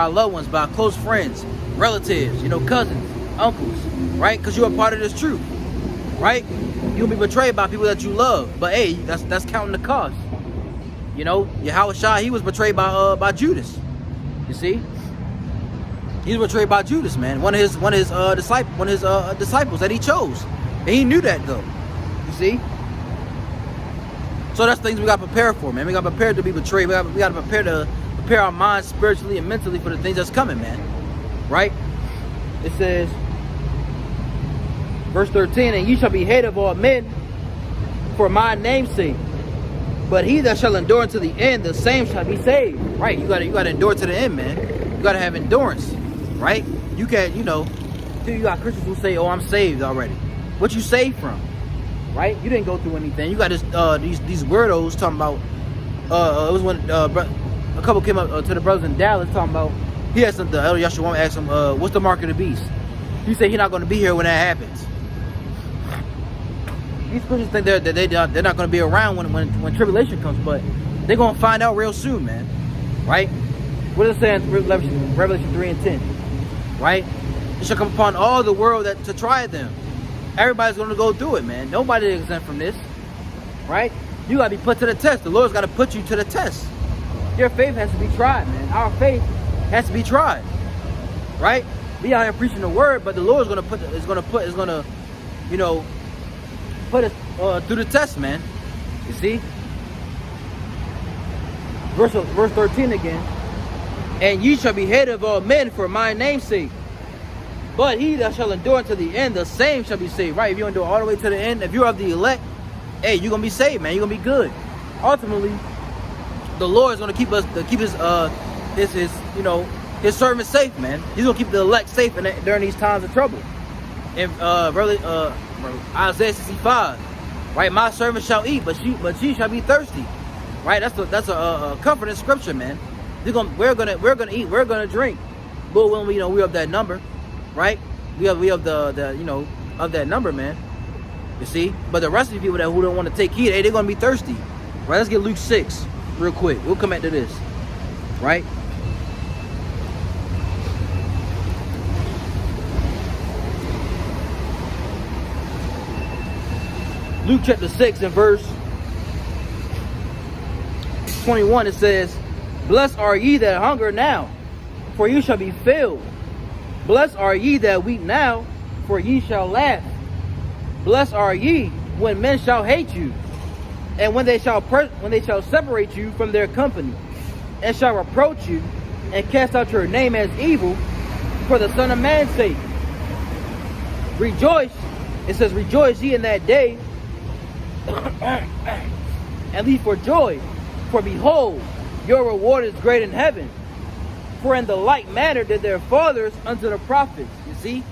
loved ones, by close friends, relatives, cousins, uncles, right? Because you're a part of this truth, right? You'll be betrayed by people that you love. But hey, that's counting the cost. Yahushua, he was betrayed by Judas. You see? He was betrayed by Judas, man. One of his disciples that he chose. And he knew that though. You see? So that's things we got to prepare for, man. We got to prepare to be betrayed. We got to prepare our minds spiritually and mentally for the things that's coming, man. Right? It says, verse 13, and ye shall be hated of all men for my name's sake. But he that shall endure unto the end, the same shall be saved. Right? You gotta endure to the end, man. You gotta have endurance. Right? You can't, you got Christians who say, oh, I'm saved already. What you saved from? Right? You didn't go through anything. You got these weirdos talking about. It was when a couple came up to the brothers in Dallas talking about. He asked the elder Yeshua asked him, "What's the mark of the beast?" He said he's not going to be here when that happens. These Christians think they're not going to be around when tribulation comes, but they're going to find out real soon, man. Right? What does it say in Revelation 3 and 10? Right? It shall come upon all the world to try them. Everybody's going to go through it, man. Nobody is exempt from this. Right? You got to be put to the test. The Lord's got to put you to the test. Your faith has to be tried, man. Our faith has to be tried. Right? We out here preaching the word, but the Lord's going to put us through the test, man. You see? Verse 13 again. And ye shall be hated of all men for my name's sake. But he that shall endure unto the end, the same shall be saved. Right? If you endure all the way to the end, if you're of the elect, hey, you're gonna be saved, man. You're gonna be good. Ultimately, the Lord is gonna keep his servants safe, man. He's gonna keep the elect safe during these times of trouble. In Isaiah 65, right? My servant shall eat, but she shall be thirsty. Right? That's a comforting scripture, man. We're gonna eat, we're gonna drink. But when we of that number, right? We have the of that number, man. You see? But the rest of the people who don't want to take heed, hey, they're gonna be thirsty. Right? Let's get Luke 6 real quick. We'll come back to this. Right? Luke chapter 6 and verse 21, it says, blessed are ye that hunger now, for ye shall be filled. Blessed are ye that weep now, for ye shall laugh. Blessed are ye when men shall hate you, and when they shall separate you from their company, and shall reproach you, and cast out your name as evil, for the Son of Man's sake. Rejoice, it says, rejoice ye in that day, and leap for joy, for behold, your reward is great in heaven. For in the like manner did their fathers unto the prophets. You see?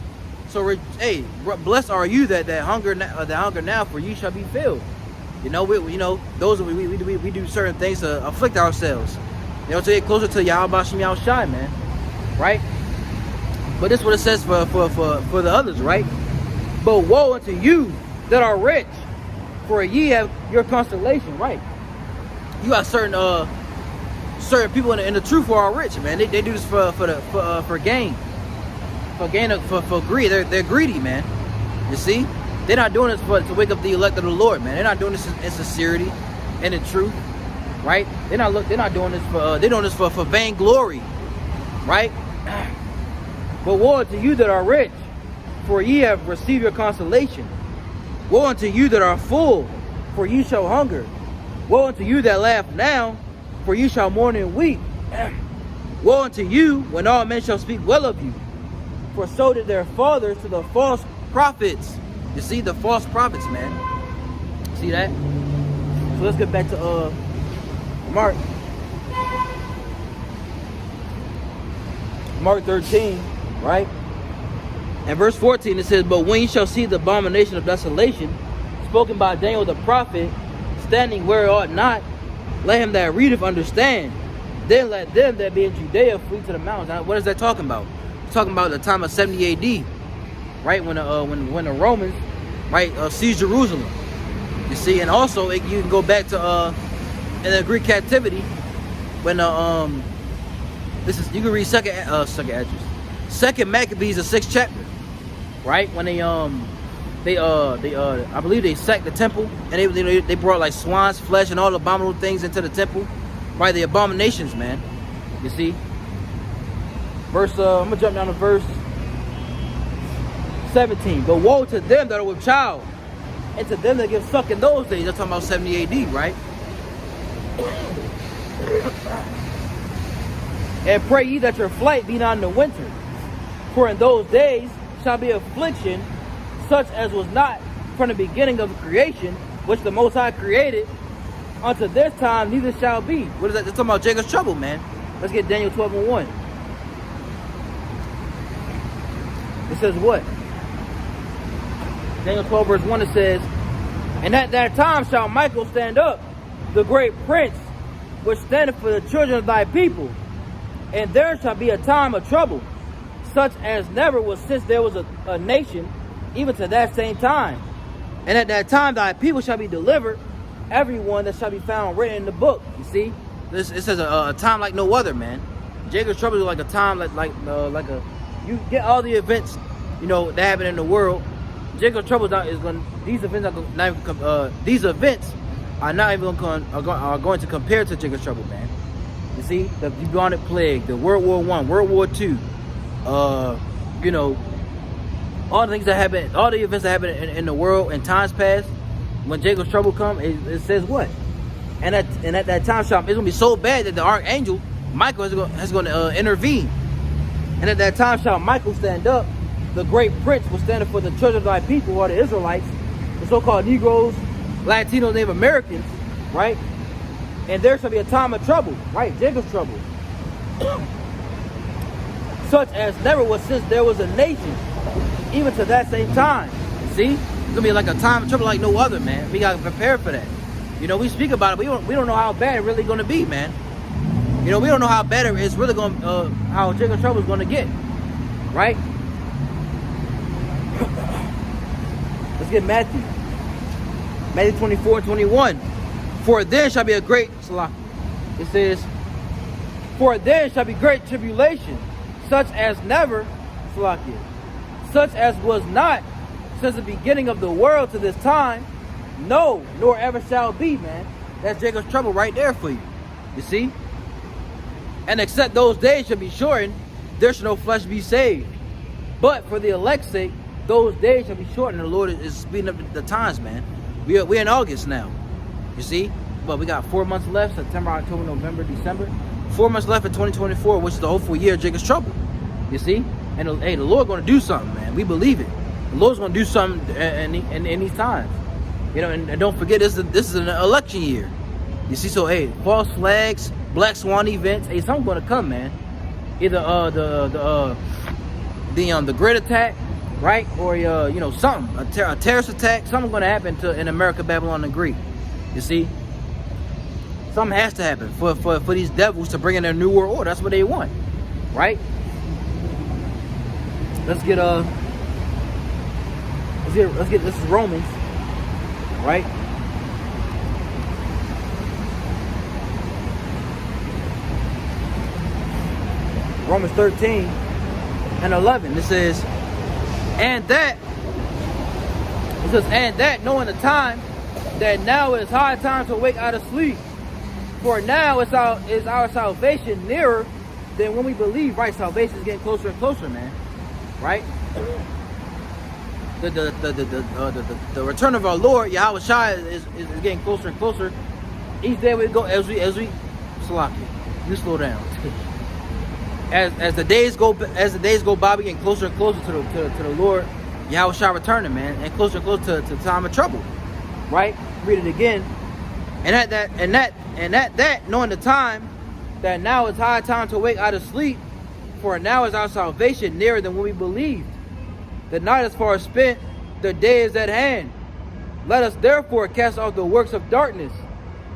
So, blessed are you that hunger now, for ye shall be filled. We do certain things to afflict ourselves. To get closer to Yahweh Shem Yahushai, man. Right? But this is what it says for the others, right? But woe unto you that are rich, for ye have your constellation, right? You got certain people in the truth who are rich, man. They do this for gain. for greed. They're greedy, man. You see, they're not doing this to wake up the elect of the Lord, man. They're not doing this in sincerity and in truth, right? They're not doing this for they're doing this for vainglory, right? But woe unto you that are rich, for ye have received your consolation. Woe unto you that are full, for ye shall hunger. Woe unto you that laugh now, for ye shall mourn and weep. Woe unto you when all men shall speak well of you, for so did their fathers to the false prophets. You see, the false prophets, man. See that? So let's get back to Mark 13, right? And verse 14, it says, but when ye shall see the abomination of desolation, spoken by Daniel the prophet, standing where it ought not, let him that readeth understand. Then let them that be in Judea flee to the mountains. Now, what is that talking about? It's talking about the time of 70 AD, right? When the Romans, right, seized Jerusalem. You see, and also you can go back to in the Greek captivity when you can read Second Maccabees, the 6th chapter, right? When they I believe they sacked the temple, and they brought like swine's flesh and all the abominable things into the temple, right? The abominations, man. You see, I'm gonna jump down to verse 17. But woe to them that are with child, and to them that give suck in those days. They're talking about 70 AD, right? And pray ye that your flight be not in the winter, for in those days shall be affliction, such as was not from the beginning of creation, which the Most High created, unto this time neither shall be. What is that? They're talking about Jacob's trouble, man. Let's get Daniel 12 and 1. It says what? Daniel 12 verse 1, it says, and at that time shall Michael stand up, the great prince, which standeth for the children of thy people. And there shall be a time of trouble, such as never was since there was a nation, even to that same time. And at that time thy people shall be delivered, everyone that shall be found written in the book. You see, it says a time like no other, man. Jacob's trouble is like a time you get all the events, that happen in the world. Jacob's trouble these events are not even going to compare to Jacob's trouble, man. You see, the bubonic plague, the World War I, World War II, all the things that happen, all the events that happen in the world in times past. When Jacob's trouble comes, it says what? And at that time, it's going to be so bad that the archangel Michael is going to intervene. And at that time shall Michael stand up, the great prince will stand up for the children of thy people, who are the Israelites, the so-called Negroes, Latinos, Native Americans, right? And there shall be a time of trouble, right? Jacob's trouble. Such as never was since there was a nation, even to that same time. See? It's going to be like a time of trouble like no other, man. We got to prepare for that. We speak about it, but we don't know how bad it's really going to be, man. We don't know how bad it's really going how Jacob's trouble is going to get, right? Let's get Matthew 24 and 21. For there shall be a great, it says, for there shall be great tribulation, such as never, such as was not since the beginning of the world to this time, no, nor ever shall be, man. That's Jacob's trouble right there for you. You see? And except those days shall be shortened, there shall no flesh be saved. But for the elect's sake, those days shall be shortened. And the Lord is speeding up the times, man. We're in August now. You see? But we got 4 months left, September, October, November, December. 4 months left in 2024, which is the hopeful year of Jacob's trouble. You see? And the Lord going to do something, man. We believe it. The Lord's going to do something in these times. And don't forget, this is an election year. You see, so false flags, black swan events, something's going to come, man. Either the great attack, right, or something, a terrorist attack. Something's going to happen in America, Babylon, and Greek. You see, something has to happen for these devils to bring in their new world order. That's what they want, right? Let's get this is Romans, right? Romans 13. and 11. It says, and that knowing the time, that now is high time to wake out of sleep. For now is our salvation nearer than when we believe. Right, salvation is getting closer and closer, man. Right? The return of our Lord Yahweh Shai is getting closer and closer. Each day we go as we Salaki. You slow down. As the days go by, we getting closer and closer to the Lord Yahweh Shai returning, man, and closer and closer to time of trouble. Right? Read it again. And at that, knowing the time, that now is high time to wake out of sleep, for now is our salvation nearer than when we believed. The night is far spent, the day is at hand. Let us therefore cast off the works of darkness,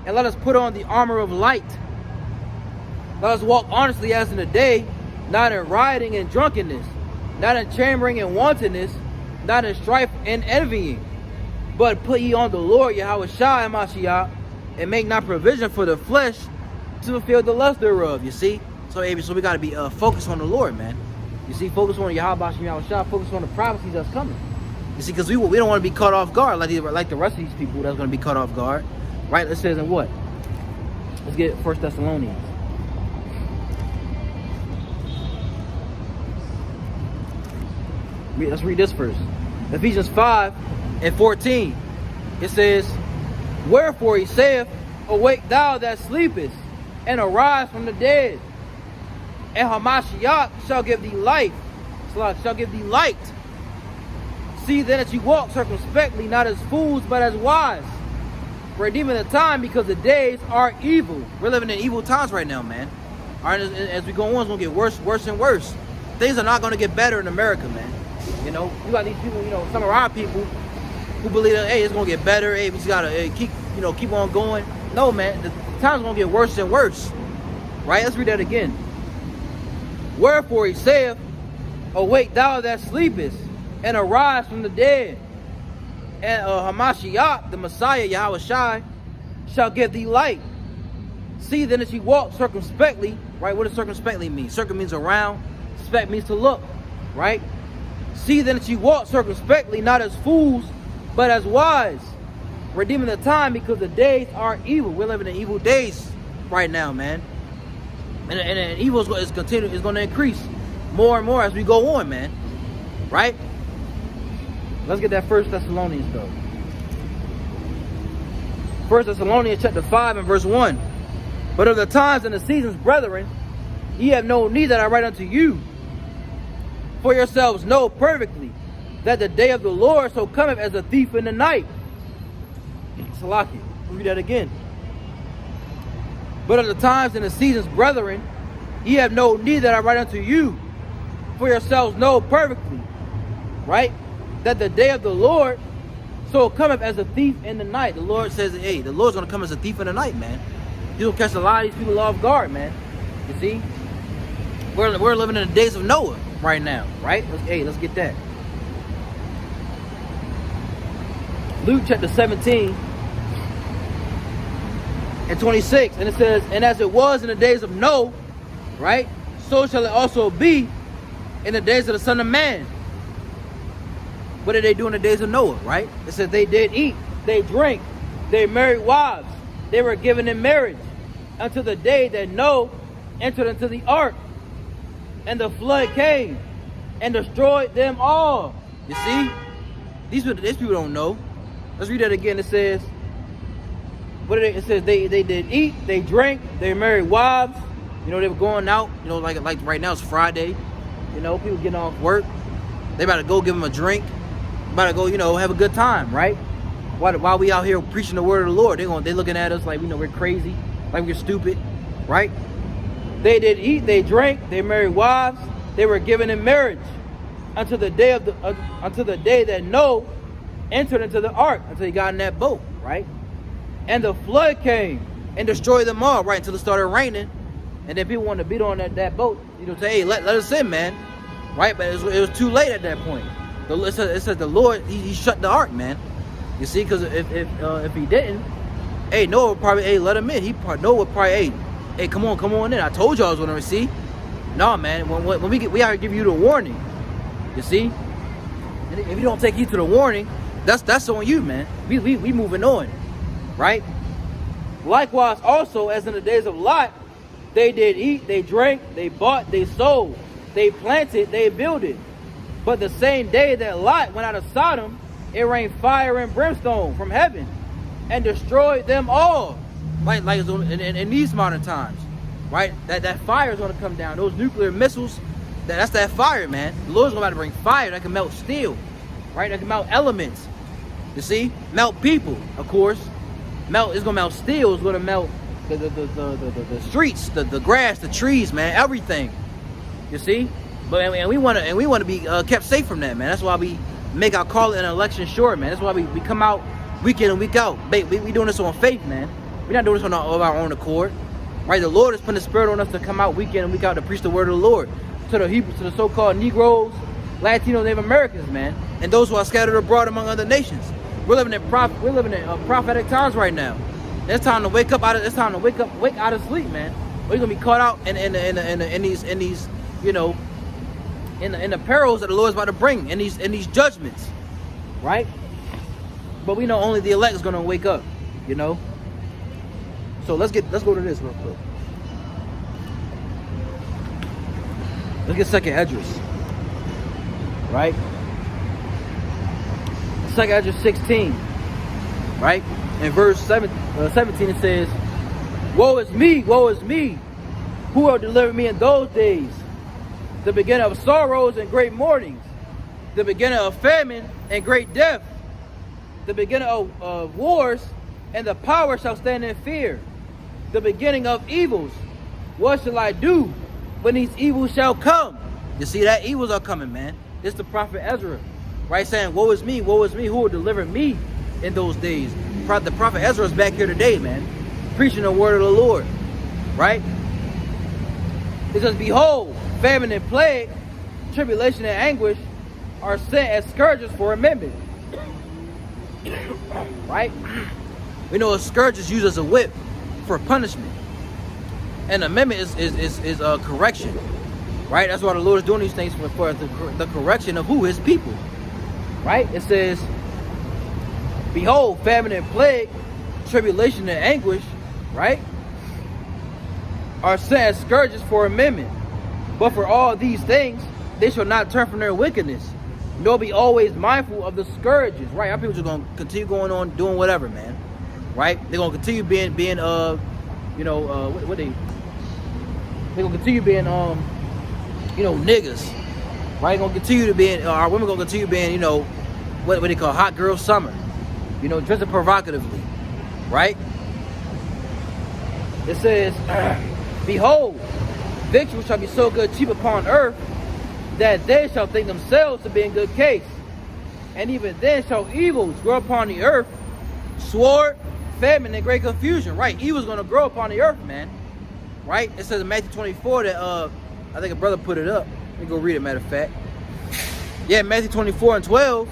and let us put on the armor of light. Let us walk honestly as in the day, not in rioting and drunkenness, not in chambering and wantonness, not in strife and envying. But put ye on the Lord Yahweh Shai Mashiach, and make not provision for the flesh to fulfill the lust thereof. You see? So we got to be focused on the Lord, man. You see, focus on Yahweh Shai, focus on the prophecies that's coming. You see, because we don't want to be caught off guard like the rest of these people that's going to be caught off guard. Right? It says in what? Let's get 1 Thessalonians. Let's read this first. Ephesians 5:14. It says, wherefore he saith, awake thou that sleepest, and arise from the dead, and Hamashiach shall give thee life. Shall give thee light. See then that you walk circumspectly, not as fools, but as wise, redeeming the time, because the days are evil. We're living in evil times right now, man. All right, as we go on, it's going to get worse and worse. Things are not going to get better in America, man. You know, you got these people, some of our people who believe that, hey, it's going to get better. Hey, we just got to keep on going. No, man, the time's going to get worse and worse. Right? Let's read that again. Wherefore he saith, awake thou that sleepest, and arise from the dead, and Hamashiach, the Messiah, Yahweh Shai, shall give thee light. See then that ye walk circumspectly. Right? What does circumspectly mean? Circum means around. Spect means to look. Right? See then that ye walk circumspectly, not as fools, but as wise, redeeming the time, because the days are evil. We're living in evil days right now, man. And evil is going to increase more and more as we go on, man. Right? Let's get that 1 Thessalonians, though. 1 Thessalonians chapter 5 and verse 1. But of the times and the seasons, brethren, ye have no need that I write unto you. For yourselves know perfectly that the day of the Lord so cometh as a thief in the night. Salaki. Read that again. But of the times and the seasons, brethren, ye have no need that I write unto you. For yourselves know perfectly, right, that the day of the Lord so cometh as a thief in the night. The Lord says, hey, the Lord's going to come as a thief in the night, man. He'll catch a lot of these people off guard, man. You see? We're living in the days of Noah right now, right? Let's get that. Luke chapter 17 and 26, and it says, and as it was in the days of Noah, right, so shall it also be in the days of the Son of Man. What did they do in the days of Noah, right? It says they did eat, they drank, they married wives, they were given in marriage, until the day that Noah entered into the ark, and the flood came and destroyed them all. You see? These people don't know. Let's read that again. It says, it says they did eat, they drank, they married wives. They were going out. Like right now it's Friday. People getting off work. They about to go give them a drink. About to go, have a good time, right? While we out here preaching the word of the Lord, they looking at us like we're crazy, like we're stupid, right? They did eat, they drank, they married wives, they were given in marriage until the day that Noah entered into the ark, until he got in that boat, right? And the flood came and destroyed them all, right? Until it started raining, and then people wanted to beat on that boat, say, hey, let us in, man, right? But it was too late at that point. It says the Lord, he shut the ark, man. You see, because if he didn't, hey, Noah would probably, let him in. Noah would probably, hey, come on in. I told you I was going to receive. No, man. When we gotta give you the warning. You see? And if you don't take heed to the warning, that's on you, man. We moving on, right? Likewise, also as in the days of Lot, they did eat, they drank, they bought, they sold, they planted, they builded. But the same day that Lot went out of Sodom, it rained fire and brimstone from heaven and destroyed them all. Like in these modern times, right? That fire is going to come down. Those nuclear missiles, that's that fire, man. The Lord's going to bring fire that can melt steel, right? That can melt elements. You see? Melt people, of course. It's going to melt steel. It's going to melt the streets, the grass, the trees, man. Everything. You see? And we want to be kept safe from that, man. That's why we make our call in an election sure, man. That's why we come out week in and week out. We doing this on faith, man. We're not doing this of our own accord, right? The Lord has put the Spirit on us to come out week in and week out to preach the word of the Lord to the Hebrews, to the so-called Negroes, Latinos, Native Americans, man, and those who are scattered abroad among other nations. We're living in prophetic times right now. It's time to wake up out of. It's time to wake out of sleep, man. We're gonna be caught out in these you know, in the perils that the Lord's about to bring, in these judgments, right? But we know only the elect is gonna wake up, you know. So let's go to this real quick. Look at 2nd Esdras, right? 2nd Esdras 16, right? In verse 17 it says, woe is me, who will deliver me in those days? The beginning of sorrows and great mournings, the beginning of famine and great death, the beginning of wars, and the power shall stand in fear, the beginning of evils. What shall I do when these evils shall come? You see, that evils are coming, man. It's the prophet Ezra, right, saying, woe is me, who will deliver me in those days? The prophet Ezra is back here today, man, preaching the word of the Lord, right? It says, behold, famine and plague, tribulation and anguish are sent as scourges for amendment. Right? We know a scourge is used as a whip for punishment. And amendment is a correction. Right? That's why the Lord is doing these things for the correction of who? His people. Right? It says, behold, famine and plague, tribulation and anguish, right, are sent as scourges for amendment. But for all these things, they shall not turn from their wickedness, nor be always mindful of the scourges. Right? Our people are going to continue going on doing whatever, man. Right? They're going to continue being they're going to continue being niggas. Right? Going to continue to be our women going to continue being what they call hot girl summer. Dressing provocatively. Right? It says, behold, victuals shall be so good cheap upon earth, that they shall think themselves to be in good case. And even then shall evils grow upon the earth, sword, famine, and great confusion. Right? Evil's going to grow upon the earth, man. Right? It says in Matthew 24 that, I think a brother put it up. Let me go read it, matter of fact. Yeah, Matthew 24 and 12.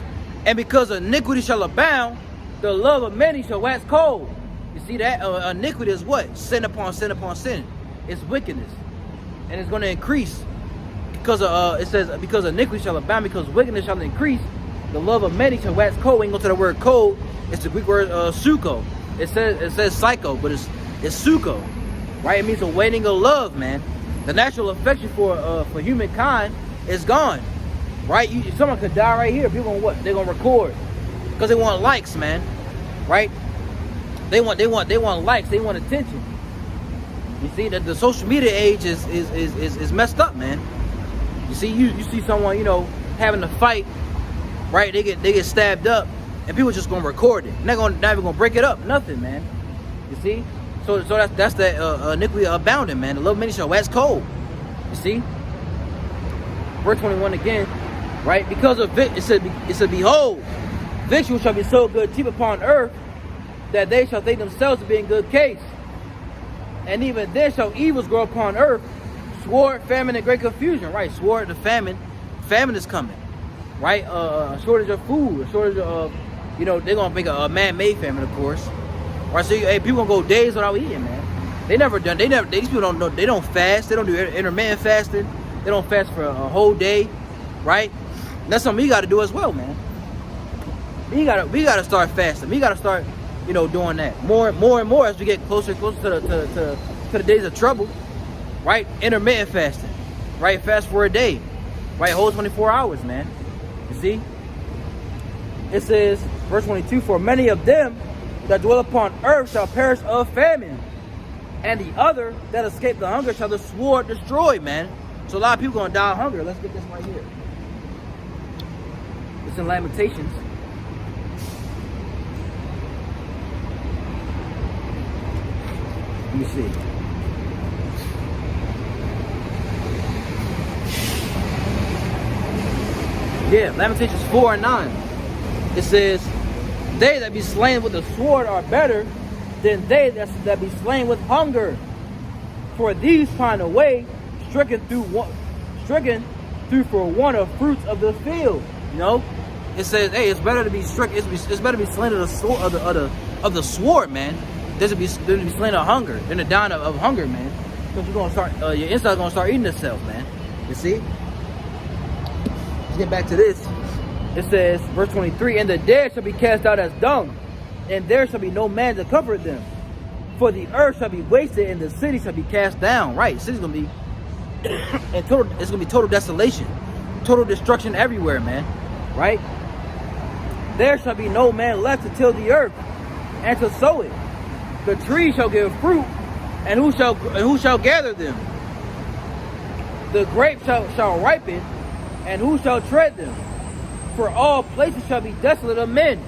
And because iniquity shall abound, the love of many shall wax cold. You see that? Iniquity is what? Sin upon sin upon sin. It's wickedness. And it's going to increase. Because it says, because iniquity shall abound, because wickedness shall increase, the love of many shall wax cold. We ain't go to the word cold. It's the Greek word suko. It says psycho, but it's suko. Right? It means a waiting of love, man. The natural affection for humankind is gone. Right? Someone could die right here. People gonna what? They're gonna record. Because they want likes, man. Right? They want likes, they want attention. You see that the social media age is messed up, man. You see, you see someone, having a fight, right? They get stabbed up, and people just gonna record it. They're not even gonna break it up, nothing, man. You see? So that's the iniquity abounding, man. The love of many shall wax cold. You see? Verse 21 again, right? Because of it said, behold, victuals shall be so good cheap upon earth, that they shall think themselves to be in good case. And even then shall evils grow upon earth, sword, famine, and great confusion. Right? Sword, the famine is coming. Right? A shortage of food, a shortage of, they're gonna make a man-made famine, of course. Right? So people gonna go days without eating, man. These people don't know. They don't fast. They don't do intermittent fasting. They don't fast for a whole day, right? And that's something we got to do as well, man. We gotta start fasting. We gotta start, doing that more and more as we get closer and closer to the days of trouble, right? Intermittent fasting, right? Fast for a day, right? Whole 24 hours, man. You see? It says, verse 22, for many of them that dwell upon earth shall perish of famine, and the other that escape the hunger shall the sword destroy, man. So a lot of people gonna die of hunger. Let's get this right here. It's in Lamentations. Let me see. Yeah, Lamentations 4 and 9. It says, they that be slain with the sword are better than they that be slain with hunger. For these find a way, stricken through for want of fruits of the field. It says, hey, it's better to be stricken. It's better to be slain of the sword of the sword, man. Than to be slain of hunger, than to die of hunger, man. Because you're gonna start, your inside's gonna start eating itself, man. You see? Let's get back to this. It says, verse 23, and the dead shall be cast out as dung, and there shall be no man to comfort them. For the earth shall be wasted, and the city shall be cast down. Right, the city's gonna be it's gonna be total desolation, total destruction everywhere, man. Right? There shall be no man left to till the earth and to sow it. The tree shall give fruit, and who shall gather them? The grapes shall ripen, and who shall tread them? For all places shall be desolate of men,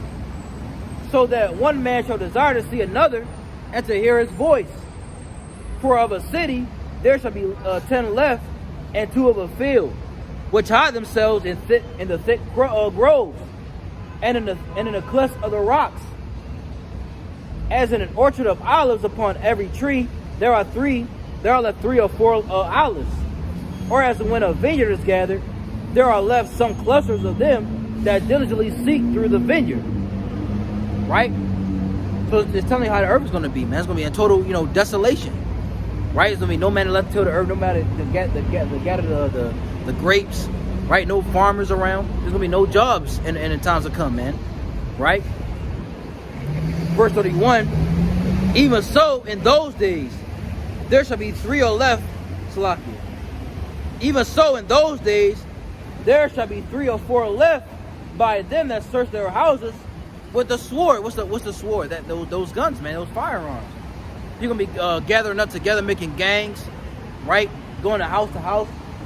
so that one man shall desire to see another, and to hear his voice. For of a city there shall be 10 left, and 2 of a field, which hide themselves in the thick groves, and in the clefts of the rocks. As in an orchard of olives, upon every tree there are left 3 or 4 olives. Or as when a vineyard is gathered, there are left some clusters of them that diligently seek through the vineyard. Right? So it's telling you how the earth is going to be, man. It's going to be in total, desolation. Right? It's going to be no man left till the earth, no matter to gather the grapes. Right? No farmers around. There's going to be no jobs in the times to come, man. Right? Verse 31, even so in those days there shall be 3 or left, Salakia. Even so in those days there shall be 3 or 4 left by them that search their houses with the sword. What's the sword? Those guns, man, those firearms. You're gonna be gathering up together, making gangs, right? Going to house,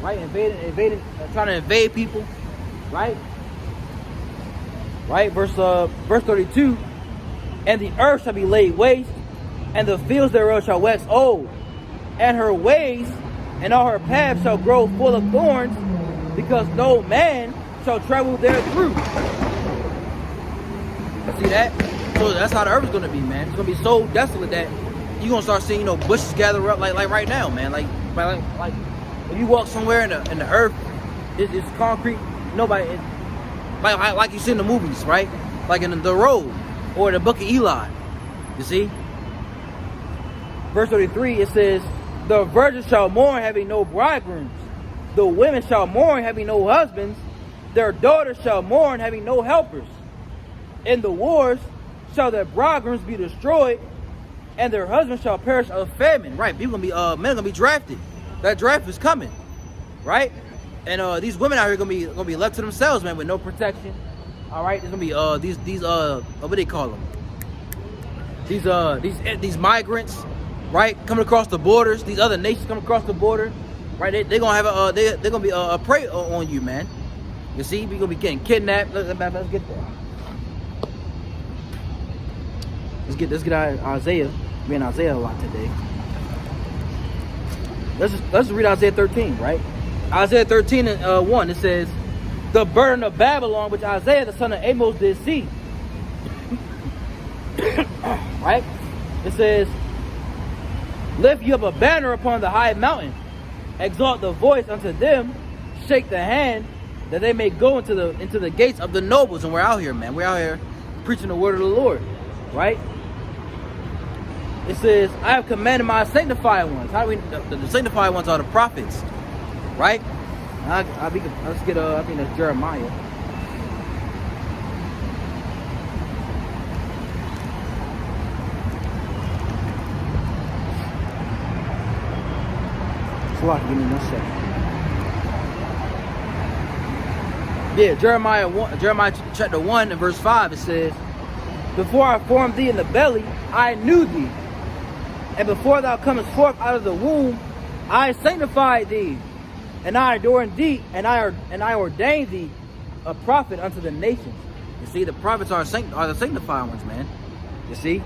right? Invading, trying to invade people, right? Right? Verse 32. And the earth shall be laid waste, and the fields thereof shall wax old, and her ways and all her paths shall grow full of thorns, because no man shall travel there through. See that? So that's how the earth is going to be, man. It's going to be so desolate that you're going to start seeing, bushes gather up like right now, man. Like if you walk somewhere in the earth, it's concrete. Nobody, like you see in the movies, right? Like in the road. Or the book of Eli, you see? Verse 33, it says, the virgins shall mourn, having no bridegrooms. The women shall mourn, having no husbands. Their daughters shall mourn, having no helpers. In the wars shall their bridegrooms be destroyed, and their husbands shall perish of famine. Right, people gonna be men gonna be drafted. That draft is coming, right? And these women out here gonna be left to themselves, man, with no protection. All right, there's gonna be these what do they call them? These migrants, right, coming across the borders. These other nations coming across the border, right? They're gonna have they're gonna be a prey on you, man. You see, we're gonna be getting kidnapped. Let's get there. Let's get Isaiah. We're in Isaiah a lot today. Let's read Isaiah 13, right? Isaiah 13 and 1. It says, the burden of Babylon, which Isaiah the son of Amos did see. Right? It says, lift you up a banner upon the high mountain, exalt the voice unto them, shake the hand, that they may go into the gates of the nobles. And we're out here, man. We're out here preaching the word of the Lord, right? It says, I have commanded my sanctified ones. How do we, the sanctified ones are the prophets, right? Let's get, I think that's Jeremiah. Give me 1 second. Yeah, Jeremiah chapter 1 and verse 5, it says, before I formed thee in the belly, I knew thee. And before thou comest forth out of the womb, I sanctified thee. And I adorned thee, and I ordained thee a prophet unto the nations. You see, the prophets are the sanctified ones, man. You see?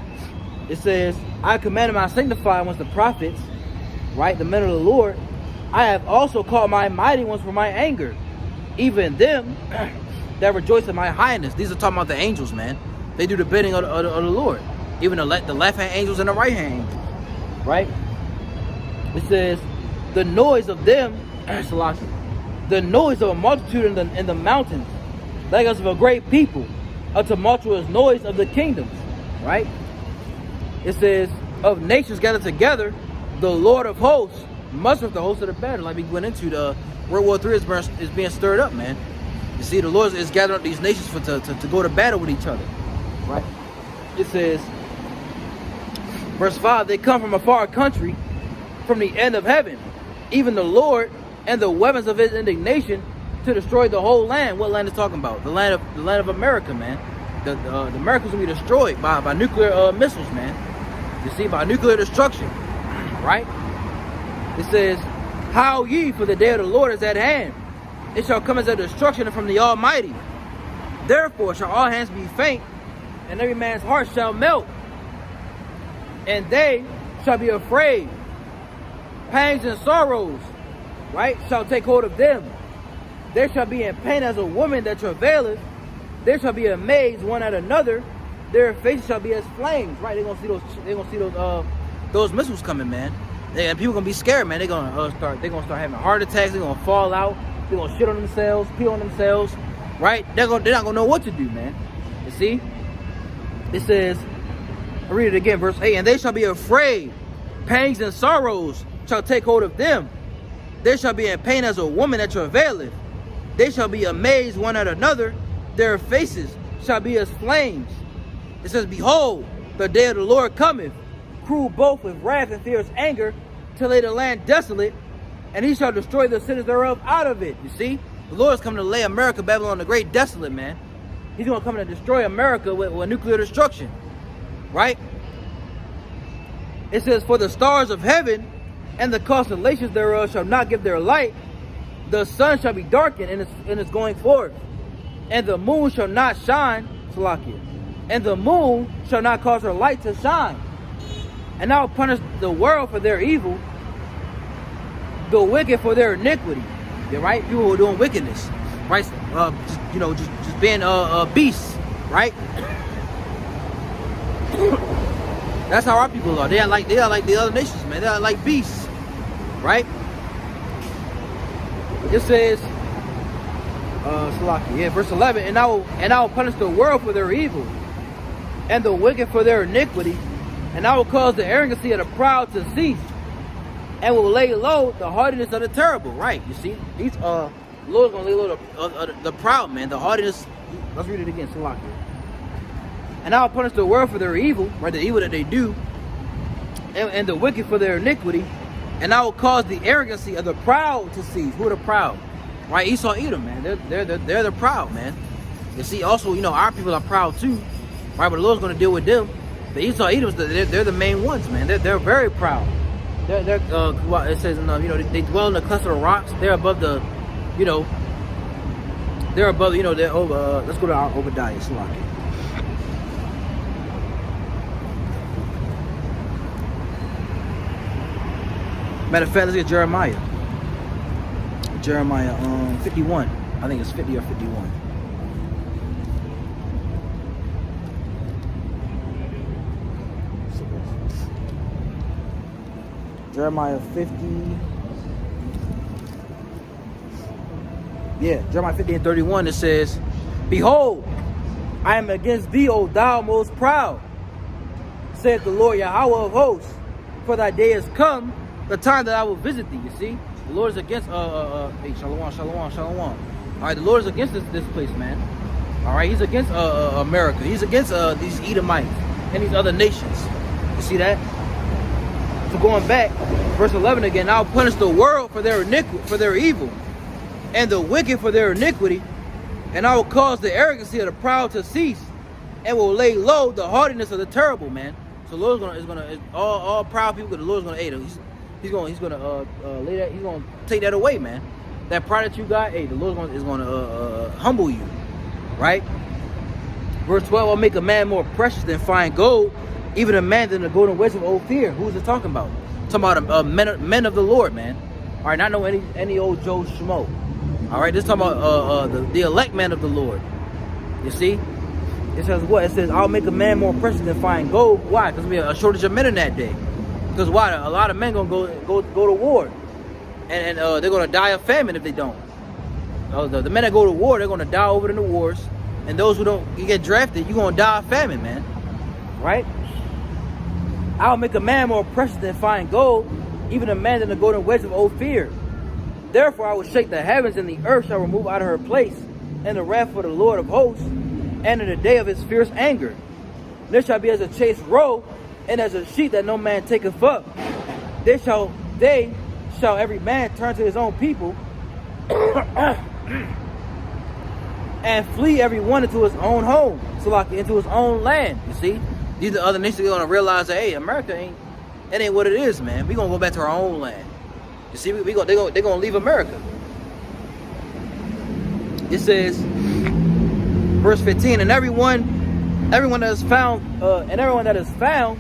It says, I commanded my sanctified ones, the prophets, right, the men of the Lord. I have also called my mighty ones for my anger, even them that rejoice in my highness. These are talking about the angels, man. They do the bidding of the Lord. Even the left-hand angels and the right-hand angels, right? It says, the noise of them, the noise of a multitude in the mountains, like as of a great people, a tumultuous noise of the kingdoms, right? It says, of nations gathered together, the Lord of hosts mustereth the host of the battle. Like we went into, the World War III is being stirred up, man. You see, the Lord is gathering up these nations to go to battle with each other, right? It says, verse 5, they come from a far country, from the end of heaven, even the Lord and the weapons of his indignation to destroy the whole land. What land is talking about? The land of America, man. The America's gonna be destroyed by nuclear missiles, man. You see, by nuclear destruction, right? It says, howl ye, for the day of the Lord is at hand. It shall come as a destruction from the Almighty. Therefore shall all hands be faint, and every man's heart shall melt. And they shall be afraid. Pangs and sorrows, right, shall take hold of them. They shall be in pain as a woman that travaileth. They shall be amazed one at another. Their faces shall be as flames, right? They're gonna see those missiles coming, man. And people gonna be scared, man. They're gonna start having heart attacks. They're gonna fall out. They're gonna shit on themselves, pee on themselves, right? They're not gonna know what to do, man. You see? It says, I read it again, verse 8. And they shall be afraid. Pangs and sorrows shall take hold of them. They shall be in pain as a woman that travaileth. They shall be amazed one at another. Their faces shall be as flames. It says, behold, the day of the Lord cometh, cruel both with wrath and fierce anger, to lay the land desolate, and he shall destroy the cities thereof out of it. You see, the Lord is coming to lay America, Babylon, the great desolate, man. He's going to come and destroy America with nuclear destruction, right? It says, for the stars of heaven and the constellations thereof shall not give their light. The sun shall be darkened in its going forth, and the moon shall not shine, Salakia, and the moon shall not cause her light to shine. And I will punish the world for their evil, the wicked for their iniquity. Yeah, right? People who are doing wickedness, right? Just being beasts, right? That's how our people are. They are like the other nations, man. They are like beasts, right? It says, Salaki, yeah, verse 11, and I will punish the world for their evil, and the wicked for their iniquity, and I will cause the arrogancy of the proud to cease, and will lay low the haughtiness of the terrible. Right? You see, these Lord's gonna lay low the proud, man, the haughtiness. Let's read it again, Salaki. And I will punish the world for their evil, right? The evil that they do, and the wicked for their iniquity, and I will cause the arrogancy of the proud to cease. Who are the proud? Right? Esau, Edom, man. They're the proud, man. You see, also, our people are proud too, right? But the Lord's going to deal with them. The Esau, Edoms, they're the main ones, man. They're very proud. It says, they dwell in the cluster of rocks. They're above they're over. Let's go to our Obadiah, Salaki. Matter of fact, let's get Jeremiah. Jeremiah 51. I think it's 50 or 51. Jeremiah 50. Yeah, Jeremiah 50 and 31, it says, behold, I am against thee, O thou most proud, saith the Lord Yahweh of hosts, for thy day is come, the time that I will visit thee. You see, the Lord is against hey, shalom, shalom, shalom. All right, the Lord is against this place, man. All right, he's against America. He's against these Edomites and these other nations. You see that? So going back, verse 11 again, I'll punish the world for their iniquity, for their evil, and the wicked for their iniquity, and I will cause the arrogancy of the proud to cease, and will lay low the haughtiness of the terrible, man. So the Lord's all proud people, the Lord's gonna aid them. He's gonna lay that. He's gonna take that away, man. That pride that you got, hey, the Lord is gonna humble you, right? Verse 12, I'll make a man more precious than fine gold, even a man than the golden wedge of Ophir. Who is it talking about? Talking about men of the Lord, man. All right, not know any old Joe Schmo. All right, this talking about the elect man of the Lord. You see, it says what? It says I'll make a man more precious than fine gold. Why? Because we have a shortage of men in that day. Because why? A lot of men gonna go to war, and they're gonna die of famine if they don't. The men that go to war, they're gonna die over in the wars, and those who don't get drafted, you're gonna die of famine, man. Right? I'll make a man more precious than fine gold, even a man than the golden wedge of Ophir. Therefore I will shake the heavens, and the earth shall remove out of her place, and the wrath of the Lord of hosts, and in the day of his fierce anger. There shall be as a chased roe, and as a sheep that no man taketh up. They shall every man turn to his own people, and flee every one into his own home, so like into his own land. You see, these are the other nations are gonna realize that, hey, America ain't what it is, man. We gonna go back to our own land. You see, they're gonna leave America. It says, verse 15, and everyone that is found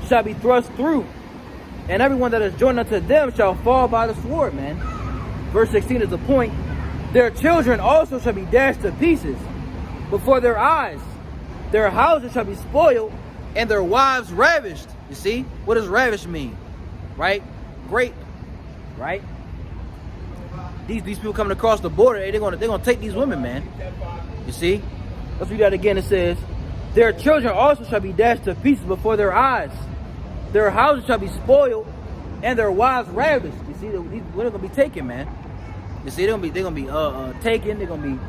shall be thrust through, and everyone that is joined unto them shall fall by the sword, man. Verse 16 is the point. Their children also shall be dashed to pieces before their eyes. Their houses shall be spoiled, and their wives ravished. You see, what does ravish mean? Right? Grape. Right? These people coming across the border, they're gonna take these women, man. You see? Let's read that again. It says, their children also shall be dashed to pieces before their eyes. Their houses shall be spoiled, and their wives ravished. You see, these women are gonna be taken, man. You see, they're gonna be taken. They're gonna be,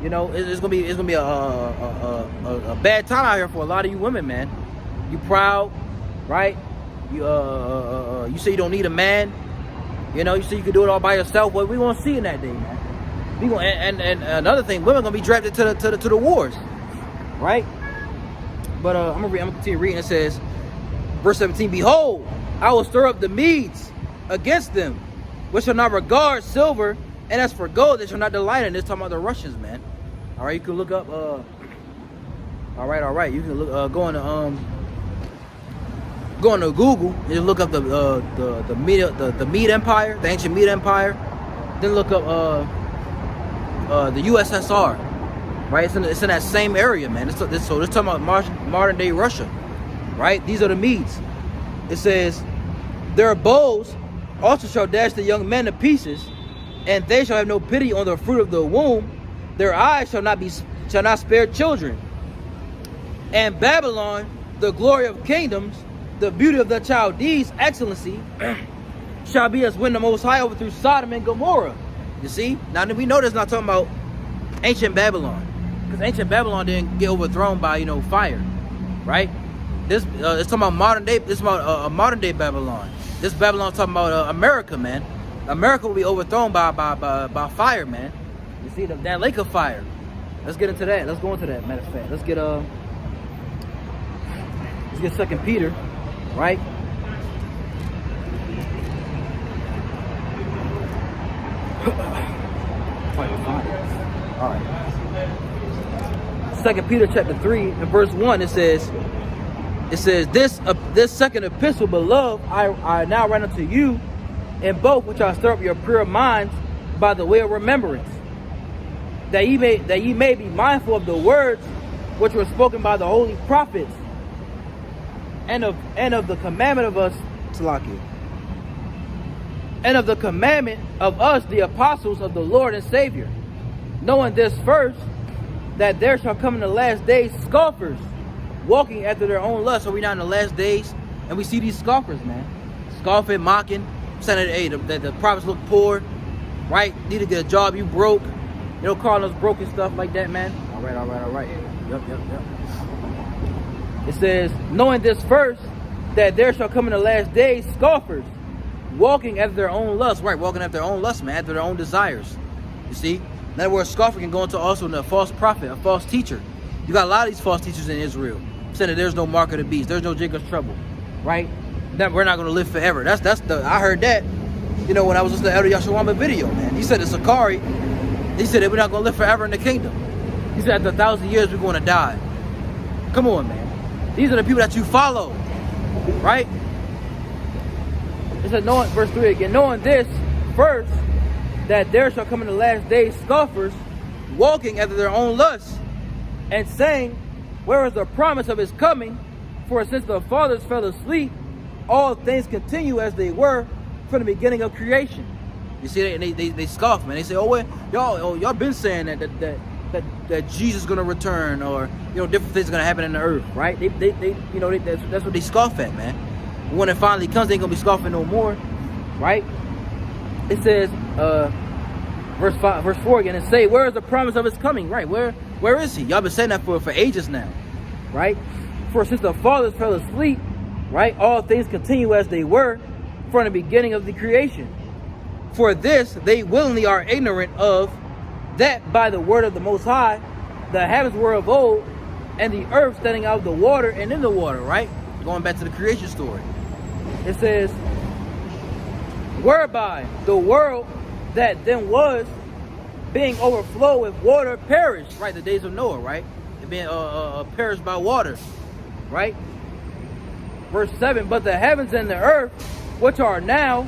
you know, it's gonna be a bad time out here for a lot of you women, man. You proud, right? You say you don't need a man. You know, you say you can do it all by yourself. What we gonna see in that day, man? We gonna and another thing, women gonna be drafted to the wars, right? But I'm gonna continue reading. It says, verse 17, behold, I will stir up the Medes against them, which shall not regard silver, and as for gold, they shall not delight in. This talking about the Russians, man. All right, you can look up. All right. You can look. Go into Google and just look up the Mede Empire, the ancient Mede Empire. Then look up the USSR. Right, it's in that same area, man. So this talking about modern day Russia, right? These are the Medes. It says, their bows also shall dash the young men to pieces, and they shall have no pity on the fruit of the womb. Their eyes shall not spare children. And Babylon, the glory of kingdoms, the beauty of the Chaldees, excellency, shall be as when the Most High overthrew Sodom and Gomorrah. You see? Now we know that's not talking about ancient Babylon, because ancient Babylon didn't get overthrown by fire, right? This it's talking about modern day. This is about modern day Babylon. This Babylon talking about America, man. America will be overthrown by fire, man. You see that lake of fire. Let's get into that. Let's go into that. Matter of fact, let's get 2 Peter, right? All right. 2 Peter chapter 3 and verse 1. It says this second epistle, beloved, I now write unto you, in both which I stir up your pure minds by the way of remembrance, that ye may be mindful of the words which were spoken by the holy prophets, and of the commandment of us, Salaki, and of the commandment of us, the apostles of the Lord and Savior, knowing this first, that there shall come in the last days scoffers, walking after their own lust. So we're now in the last days, and we see these scoffers, man, scoffing, mocking, saying that, hey, the prophets look poor, right? Need to get a job, you broke. You know, calling us broke and stuff like that, man. All right. Yep. It says, knowing this first, that there shall come in the last days scoffers, walking after their own lust. Right, walking after their own lust, man, after their own desires. You see? In other words, scoffer can go into also a false prophet, a false teacher. You got a lot of these false teachers in Israel saying that there's no mark of the beast, there's no Jacob's trouble, right? That we're not going to live forever. I heard that, you know, when I was listening to Elder Yashawama video, man. He said to Sakari, he said that we're not going to live forever in the kingdom. He said after 1,000 years we're going to die. Come on, man. These are the people that you follow, right? It said, knowing, verse 3 again, knowing this first, that there shall come in the last days scoffers, walking after their own lusts, and saying, where is the promise of his coming? For since the fathers fell asleep, all things continue as they were from the beginning of creation. You see, they scoff, man. They say, oh, well, y'all been saying that Jesus is gonna return, or different things are gonna happen in the earth, right? That's what they scoff at, man. When it finally comes, they ain't gonna be scoffing no more, right? It says, verse 4 again, and say, where is the promise of his coming? Right, where is he? Y'all been saying that for ages now, right? For since the fathers fell asleep, right, all things continue as they were from the beginning of the creation. For this they willingly are ignorant of, that by the word of the Most High the heavens were of old, and the earth standing out of the water and in the water, right? Going back to the creation story. It says, whereby the world that then was, being overflowed with water, perished, right? The days of Noah, right? It being perished by water, right? Verse 7, but the heavens and the earth, which are now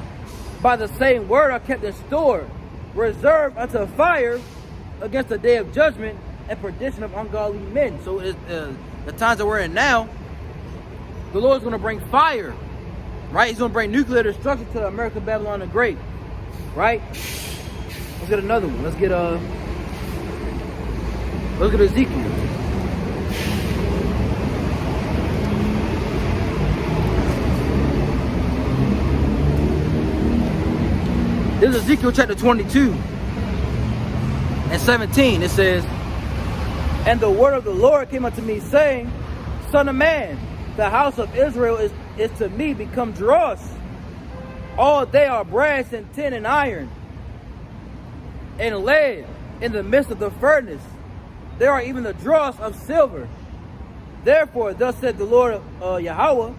by the same word, are kept in store, reserved unto fire against the day of judgment and perdition of ungodly men. So the times that we're in now, the Lord's going to bring fire, right? He's going to bring nuclear destruction to America, Babylon the Great, right? Let's get another one. Let's get Ezekiel. This is Ezekiel chapter 22 and 17. It says, and the word of the Lord came unto me, saying, Son of man, the house of Israel is to me become dross. All they are brass and tin and iron and lead in the midst of the furnace. There are even the dross of silver. Therefore, thus said the Lord Yahweh,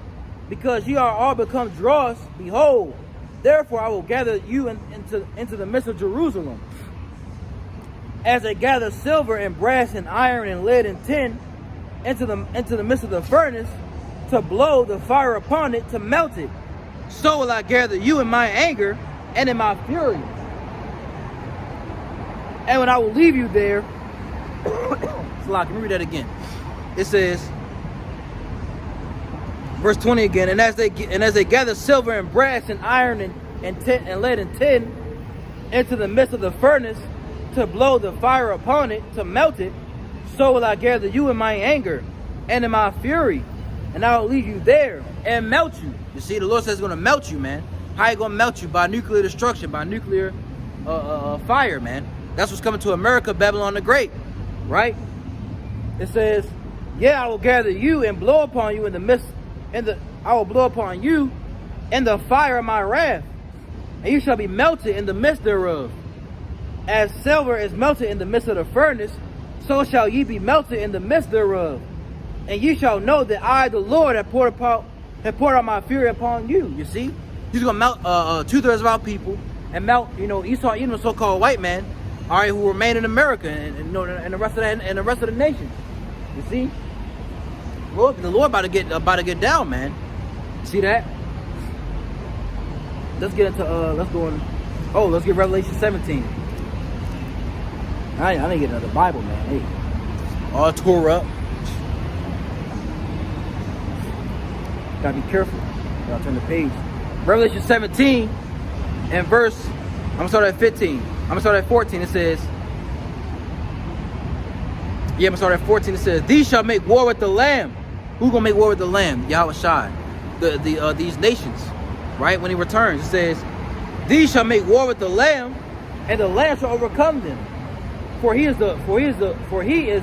because ye are all become dross, behold, therefore I will gather you into the midst of Jerusalem, as they gather silver and brass and iron and lead and tin into the midst of the furnace, to blow the fire upon it, to melt it. So will I gather you in my anger and in my fury. And when I will leave you there, let me read that again. It says, verse 20 again, and as they gather silver and brass and iron and tin and lead and tin into the midst of the furnace, to blow the fire upon it, to melt it, so will I gather you in my anger and in my fury, and I will leave you there and melt you. You see, the Lord says he's going to melt you, man. How he going to melt you? By nuclear destruction, by nuclear fire, man. That's what's coming to America, Babylon the Great, right? It says, yeah, I will gather you and blow upon you in the midst, I will blow upon you in the fire of my wrath, and you shall be melted in the midst thereof. As silver is melted in the midst of the furnace, so shall ye be melted in the midst thereof. And ye shall know that I, the Lord, have poured out my fury upon you. You see, he's gonna melt 2/3 of our people, and melt, Esau, the so-called white man, all right, who remain in America, and the rest of the nation. You see, the Lord about to get down, man. See that? Let's get into let's get Revelation 17. I didn't get another Bible, man. Hey, all tore up. Gotta be careful. Gotta turn the page. Revelation 17 and verse, I'm gonna start at 15. I'm gonna start at 14. It says, I'm gonna start at 14. It says, these shall make war with the Lamb, Who's gonna make war with the Lamb? Yahweh Shai. These nations, right? When he returns, it says, these shall make war with the Lamb, and the Lamb shall overcome them. For he is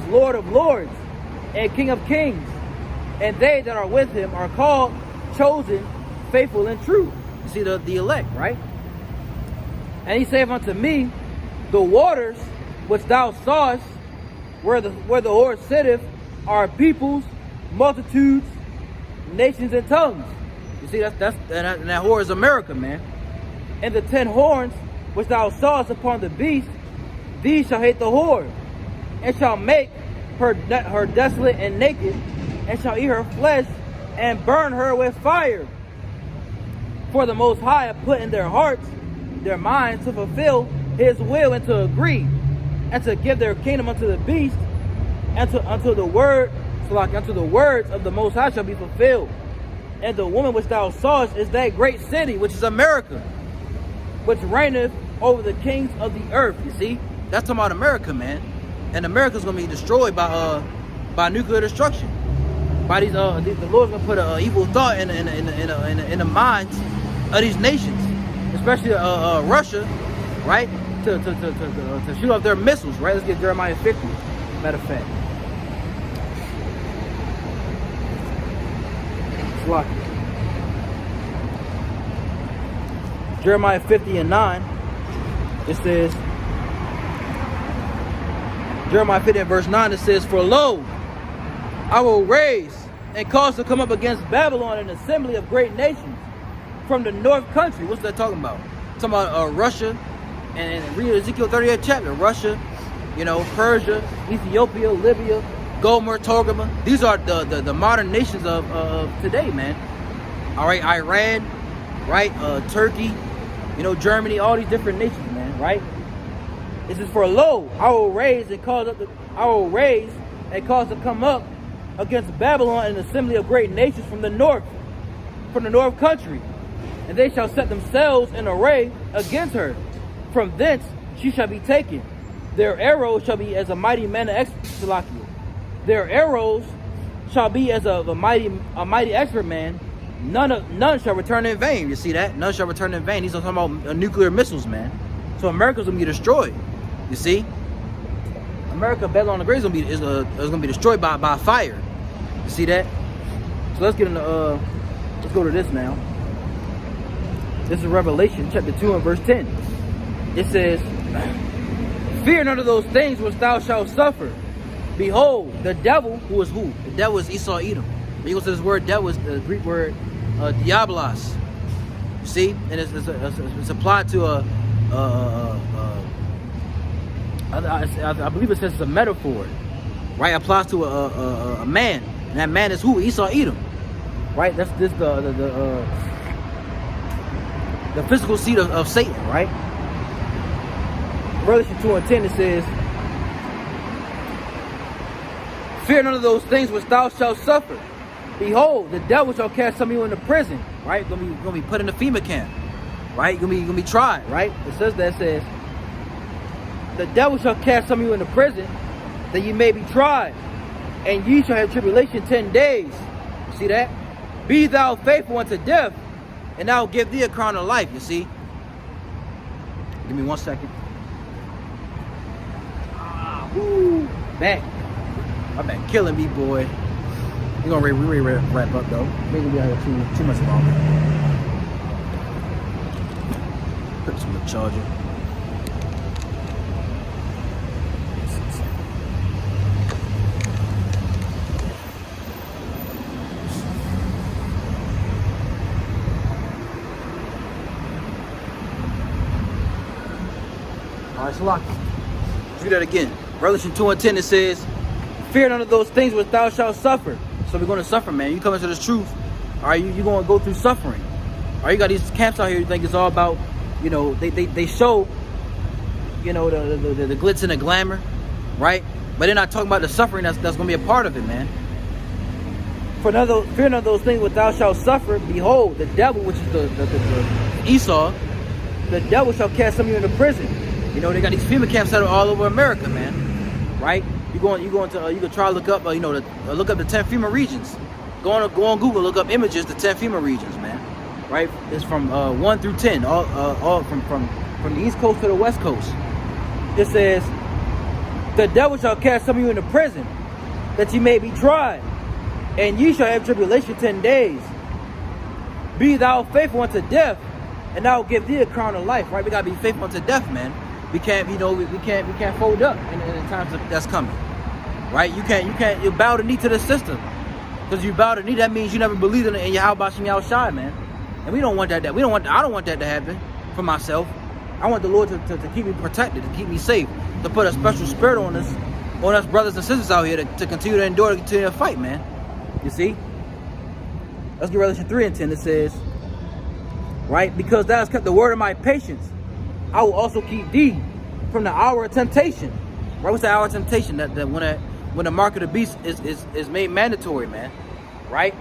Lord of lords and King of kings, and they that are with him are called, chosen, faithful, and true. You see the elect, right? And he saith unto me, the waters which thou sawest, where the whore sitteth, are peoples, multitudes, nations, and tongues. You see, and that whore is America, man. And the 10 horns which thou sawest upon the beast, these shall hate the whore, and shall make her desolate and naked, and shall eat her flesh, and burn her with fire. For the Most High hath put in their hearts, their minds, to fulfill his will, and to agree, and to give their kingdom unto the beast, and unto the words of the Most High shall be fulfilled. And the woman which thou sawest is that great city, which is America, which reigneth over the kings of the earth. You see, that's talking about America, man. And America's gonna be destroyed by nuclear destruction. By these the Lord's gonna put an evil thought in the minds of these nations, especially Russia, right? To shoot off their missiles, right? Let's get Jeremiah 50. Matter of fact, it's locked. Jeremiah 50 and 9. It says, Jeremiah 50 and verse 9, it says, for lo, I will raise and cause to come up against Babylon an assembly of great nations from the north country. What's that talking about? Talking about Russia, and read Ezekiel 38th chapter. Russia, Persia, Ethiopia, Libya, Gomer, Togarmah. These are the modern nations of today, man. All right, Iran, right? Turkey, Germany, all these different nations, man, right? This is for lo, I will raise and cause to come up against Babylon an assembly of great nations from the north country, and they shall set themselves in array against her. From thence she shall be taken. Their arrows shall be as a mighty man of expert. Their arrows shall be as a mighty expert man. None shall return in vain. You see that? None shall return in vain. These are talking about nuclear missiles, man. So America's gonna be destroyed. You see, America, Babylon the Great is gonna be destroyed by fire. You see that? So let's get into let's go to this now. This is Revelation chapter 2 and verse 10. It says, fear none of those things which thou shalt suffer. Behold, the devil, who is who? The devil is Esau Edom. When you go to this word devil, is the Greek word diabolos. You see, and it's applied to I believe it says it's a metaphor, right? It applies to a man, and that man is who? Esau Edom, right? That's this the physical seed of Satan, right? Revelation 2 and 10, it says, fear none of those things which thou shalt suffer. Behold, the devil shall cast some of you into prison, right? Gonna be put in the FEMA camp, right? Gonna be tried, right? It says that, it says, the devil shall cast some of you into prison, that ye may be tried, and ye shall have tribulation 10 days. You see that? Be thou faithful unto death, and I will give thee a crown of life. You see? Give me 1 second. Woo, back. My back killing me, boy. We're gonna wrap up though. Maybe we have too much longer. Put this on the charger. Alright, so lock. Let's do that again. Revelation 2 and 10, it says, fear none of those things which thou shalt suffer. So we're going to suffer, man. You come into this truth. All right, you're going to go through suffering. All right, you got these camps out here. You think it's all about, they show, the glitz and the glamour, right? But they're not talking about the suffering that's going to be a part of it, man. Fear none of those things which thou shalt suffer. Behold, the devil, which is the Esau, the devil shall cast some of you into prison. They got these FEMA camps set up all over America, man. Right? You can try to look up, look up the 10 FEMA regions. Go on Google, look up images, the 10 FEMA regions, man. Right? It's from 1 through 10, all from the East Coast to the West Coast. It says, the devil shall cast some of you into prison, that ye may be tried, and ye shall have tribulation 10 days. Be thou faithful unto death, and I will give thee a crown of life. Right? We gotta be faithful unto death, man. We can't, we can't fold up in the times that's coming. Right? You bow the knee to the system. Because you bow the knee, that means you never believed in Yahweh Shem Yahushai, man. And we don't want that. I don't want that to happen for myself. I want the Lord to keep me protected, to keep me safe, to put a special spirit on us brothers and sisters out here to continue to endure, to continue to fight, man. You see? Let's get Revelation 3 and 10. It says, right? Because thou hast kept the word of my patience, I will also keep thee from the hour of temptation. Right? What's the hour of temptation? That when the mark of the beast is made mandatory, man. Right?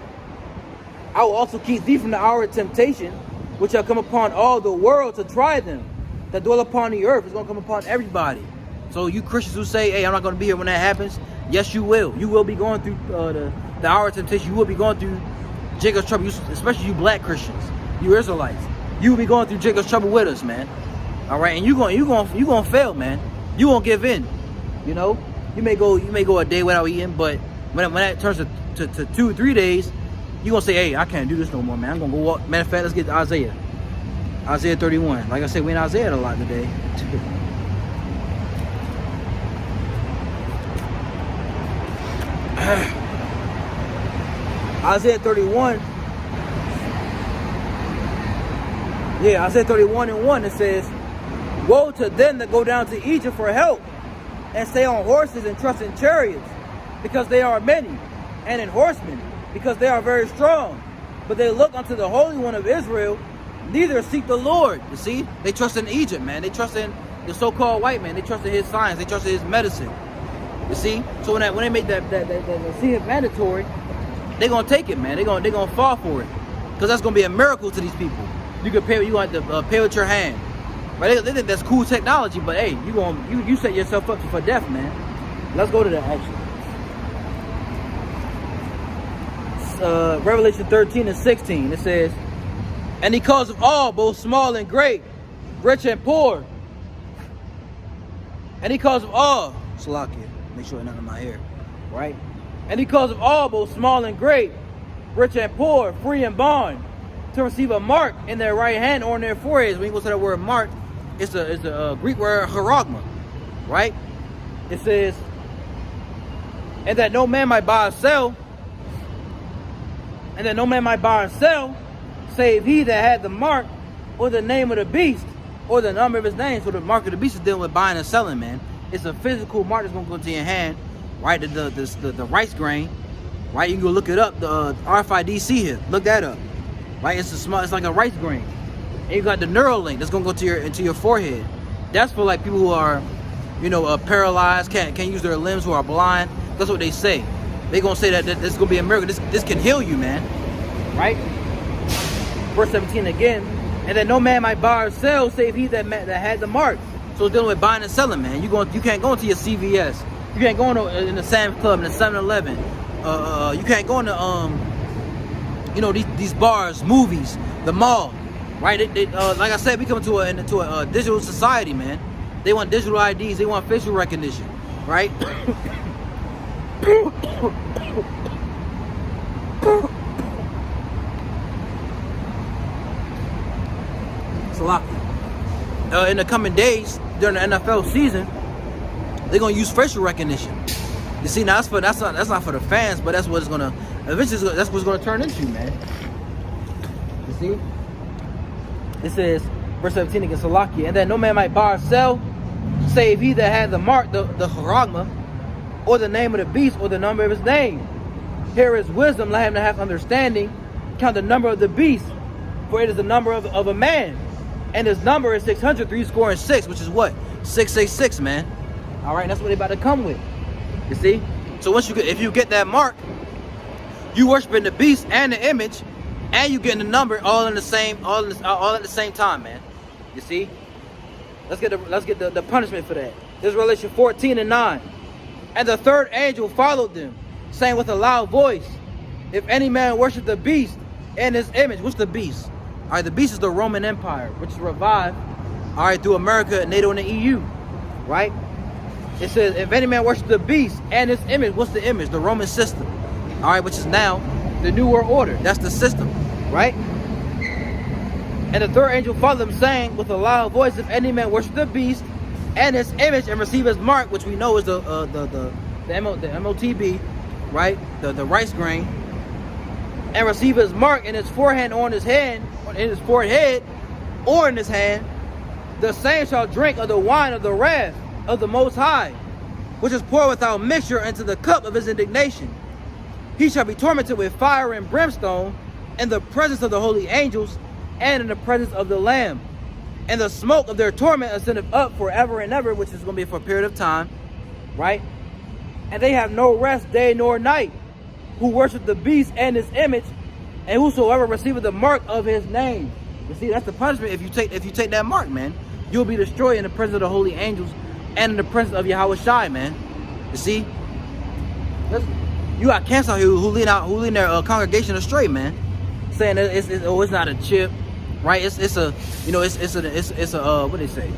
I will also keep thee from the hour of temptation, which shall come upon all the world to try them that dwell upon the earth. It's going to come upon everybody. So you Christians who say, hey, I'm not going to be here when that happens, yes, you will. You will be going through the hour of temptation. You will be going through Jacob's trouble, especially you black Christians, you Israelites. You will be going through Jacob's trouble with us, man. All right, and you gonna fail, man. You won't give in. You know, you may go a day without eating, but when that turns to 2 or 3 days, you gonna say, hey, I can't do this no more, man. I'm gonna go walk. Matter of fact, let's get to Isaiah 31. Like I said, we in Isaiah a lot today. Isaiah 31. Yeah, Isaiah 31 and 1, it says, woe to them that go down to Egypt for help, and stay on horses and trust in chariots, because they are many, and in horsemen, because they are very strong. But they look unto the Holy One of Israel, neither seek the Lord. You see, they trust in Egypt, man. They trust in the so-called white man. They trust in his science. They trust in his medicine. You see, so when they make that see it mandatory, they're gonna take it, man. They're gonna fall for it, because that's gonna be a miracle to these people. You can pay. You want to pay with your hand, right? They think that's cool technology, but hey, you set yourself up for death, man. Let's go to that action. Revelation 13 and 16. It says, and he calls of all, both small and great, rich and poor. And he calls of all, Salakia, make sure nothing in my hair, right? And he calls of all, both small and great, rich and poor, free and bond, to receive a mark in their right hand or in their foreheads. When you go to that word mark, it's a Greek word charagma, right? It says, and that no man might buy or sell, save he that had the mark or the name of the beast or the number of his name. So the mark of the beast is dealing with buying and selling, man. It's a physical mark that's going to go to your hand, right? The rice grain, right? You can go look it up. The RFID here, look that up, right? It's like a rice grain. And you got the neural link that's going to go into your forehead. That's for like people who are, paralyzed, can't use their limbs, who are blind. That's what they say. They're going to say that this is going to be a miracle. This can heal you, man. Right? Verse 17 again. And that no man might buy or sell, save he that had the mark. So it's dealing with buying and selling, man. You can't go into your CVS. You can't go in the Sam's Club, in the 7-Eleven. You can't go into, these bars, movies, the mall. Right? Like I said, we come into a digital society, man. They want digital IDs. They want facial recognition. Right? In the coming days during the NFL season, they're gonna use facial recognition. You see, now that's not for the fans, but that's what it's gonna eventually. That's what it's gonna turn into, man. You see, it says, verse 17 against Salakia, and that no man might buy or sell, save he that had the mark, the charagma, or the name of the beast, or the number of his name. Here is wisdom, let him to have understanding. Count the number of the beast, for it is the number of a man, and his number is 600, which is what? 666, man. All right, that's what they about to come with. You see? So if you get that mark, you worshiping the beast and the image, and you getting the number all at the same time, man. You see? Let's get the punishment for that. This is Revelation 14 and 9. And the third angel followed them, saying with a loud voice, if any man worship the beast and his image. What's the beast? All right, the beast is the Roman Empire, which is revived, all right, through America, NATO, and the EU, right? It says, if any man worship the beast and his image. What's the image? The Roman system, all right, which is now the New World Order. That's the system, right? And the third angel followed them, saying with a loud voice, if any man worship the beast and his image and receive his mark, which we know is the MOTB, right? The rice grain, and receive his mark in his forehead, on his hand, in his forehead, or in his hand, the same shall drink of the wine of the wrath of the Most High, which is poured without mixture into the cup of his indignation. He shall be tormented with fire and brimstone in the presence of the holy angels and in the presence of the Lamb. And the smoke of their torment ascendeth up forever and ever, which is going to be for a period of time, right? And they have no rest day nor night, who worship the beast and his image, and whosoever receiveth the mark of his name. You see, that's the punishment if you take that mark, man. You'll be destroyed in the presence of the holy angels and in the presence of Yahweh Shai, man. You see, you got cancer here who lead their congregation astray, man, saying that it's not a chip, right? It's a what they say?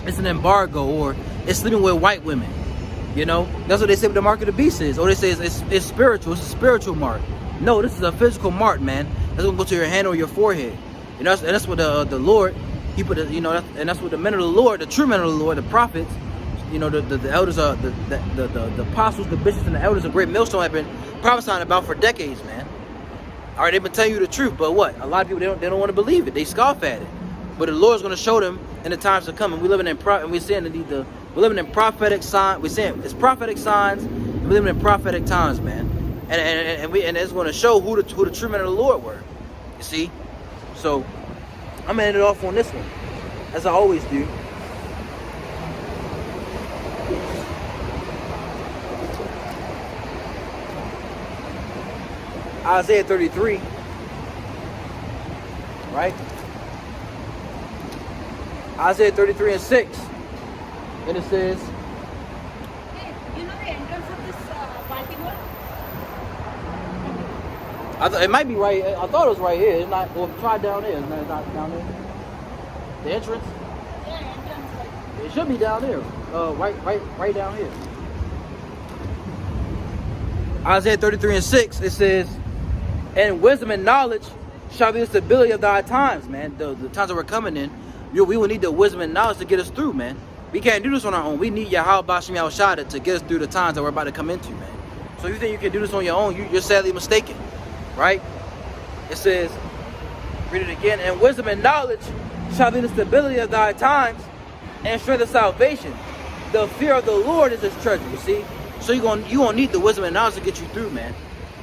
It's an embargo, or it's sleeping with white women. You know, that's what they say what the mark of the beast is. Or they say it's spiritual. It's a spiritual mark. No, this is a physical mark, man. That's gonna go to your hand or your forehead. You know, and that's what the Lord, he put. And that's what the men of the Lord, the true men of the Lord, the prophets, you know, the elders, the apostles, the bishops, and the elders of Great Millstone have been prophesying about for decades, man. All right, they've been telling you the truth, but what? A lot of people they don't want to believe it. They scoff at it. But the Lord's gonna show them in the times to come. And we're living in we're living in prophetic signs. We're saying it's prophetic signs. We're living in prophetic times, man. And it's going to show who the true men of the Lord were. You see? So I'm gonna end it off on this one, as I always do. Isaiah 33, right? Isaiah 33 and 6. And it says, hey, you know the entrance of this Baltimore? it might be right. I thought it was right here. It's not. Well, try down there. It's not down there. The entrance. Yeah, entrance. Like, It should be down there. Right down here. Isaiah 33 and 6. It says, and wisdom and knowledge shall be the stability of thy times, man. The times that we're coming in, we will need the wisdom and knowledge to get us through, man. We can't do this on our own. We need Yahweh Bashim Yahushua to get us through the times that we're about to come into, man. So if you think you can do this on your own, you're sadly mistaken, right? It says, read it again, and wisdom and knowledge shall be the stability of thy times and strength of salvation. The fear of the Lord is his treasure, you see? So you're gonna need the wisdom and knowledge to get you through, man.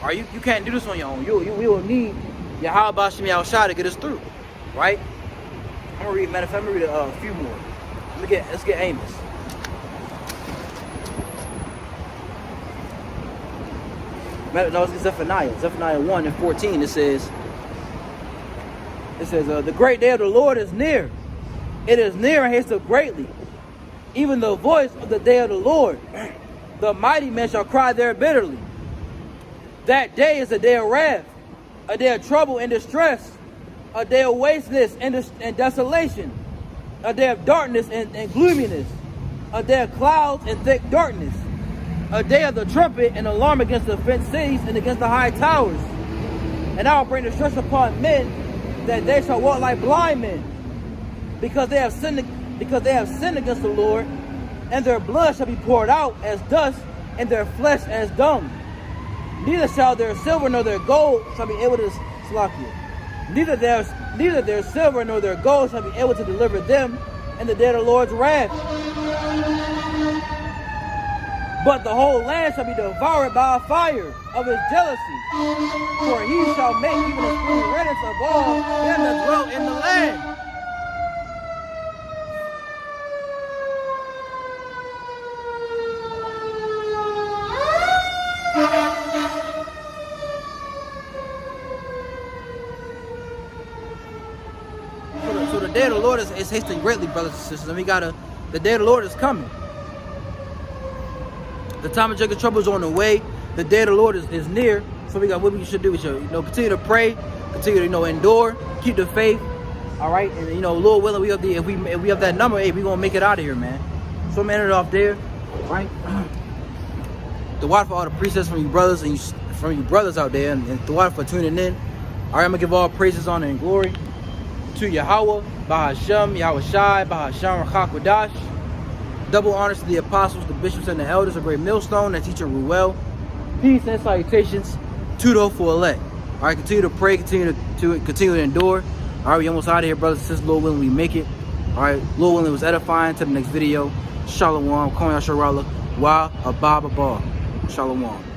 Or you can't do this on your own. We will need Yahweh Bashim Yahushua to get us through, right? I'm gonna read, matter of fact, I'm gonna read a few more. Let's get Amos. No, it's Zephaniah. Zephaniah 1 and 14. It says, the great day of the Lord is near. It is near and hasteth greatly. Even the voice of the day of the Lord. The mighty men shall cry there bitterly. That day is a day of wrath, a day of trouble and distress, a day of wasteness and desolation, a day of darkness and gloominess, a day of clouds and thick darkness, a day of the trumpet and alarm against the fenced cities and against the high towers. And I will bring distress upon men, that they shall walk like blind men, because they have sinned against the Lord, and their blood shall be poured out as dust, and their flesh as dung. Neither shall their silver nor their gold shall be able to slack you. Neither their silver nor their gold shall be able to deliver them in the day of the Lord's wrath. But the whole land shall be devoured by a fire of his jealousy. For he shall make even a clean riddance of all them that dwell in the land. So the day of the Lord is hastening greatly, brothers and sisters. And the day of the Lord is coming. The time of Jacob's trouble is on the way. The day of the Lord is near. So we got what we should do. We should, you know, continue to pray, continue to, you know, endure, keep the faith. All right, and you know, Lord willing, if we have that number, hey, we gonna make it out of here, man. So I'm ending it off there, right? The water for all the precepts from you brothers and from you brothers out there, and the water for tuning in. All right, I'm gonna give all praises, honor, and glory to Yahweh, Bahashem, Yahweh Shai, Bahashem, Rachak Double honors to the apostles, the bishops, and the elders, a great millstone, that teacher Ruel. Peace and salutations to the hopeful elect. All right, continue to pray, continue to endure. All right, we almost out of here, brothers and sisters. Lord willing, we make it. All right, Lord willing, it was edifying. To the next video. Shalom. Kong Yasharala. Wa Ababa Ba. Shalom.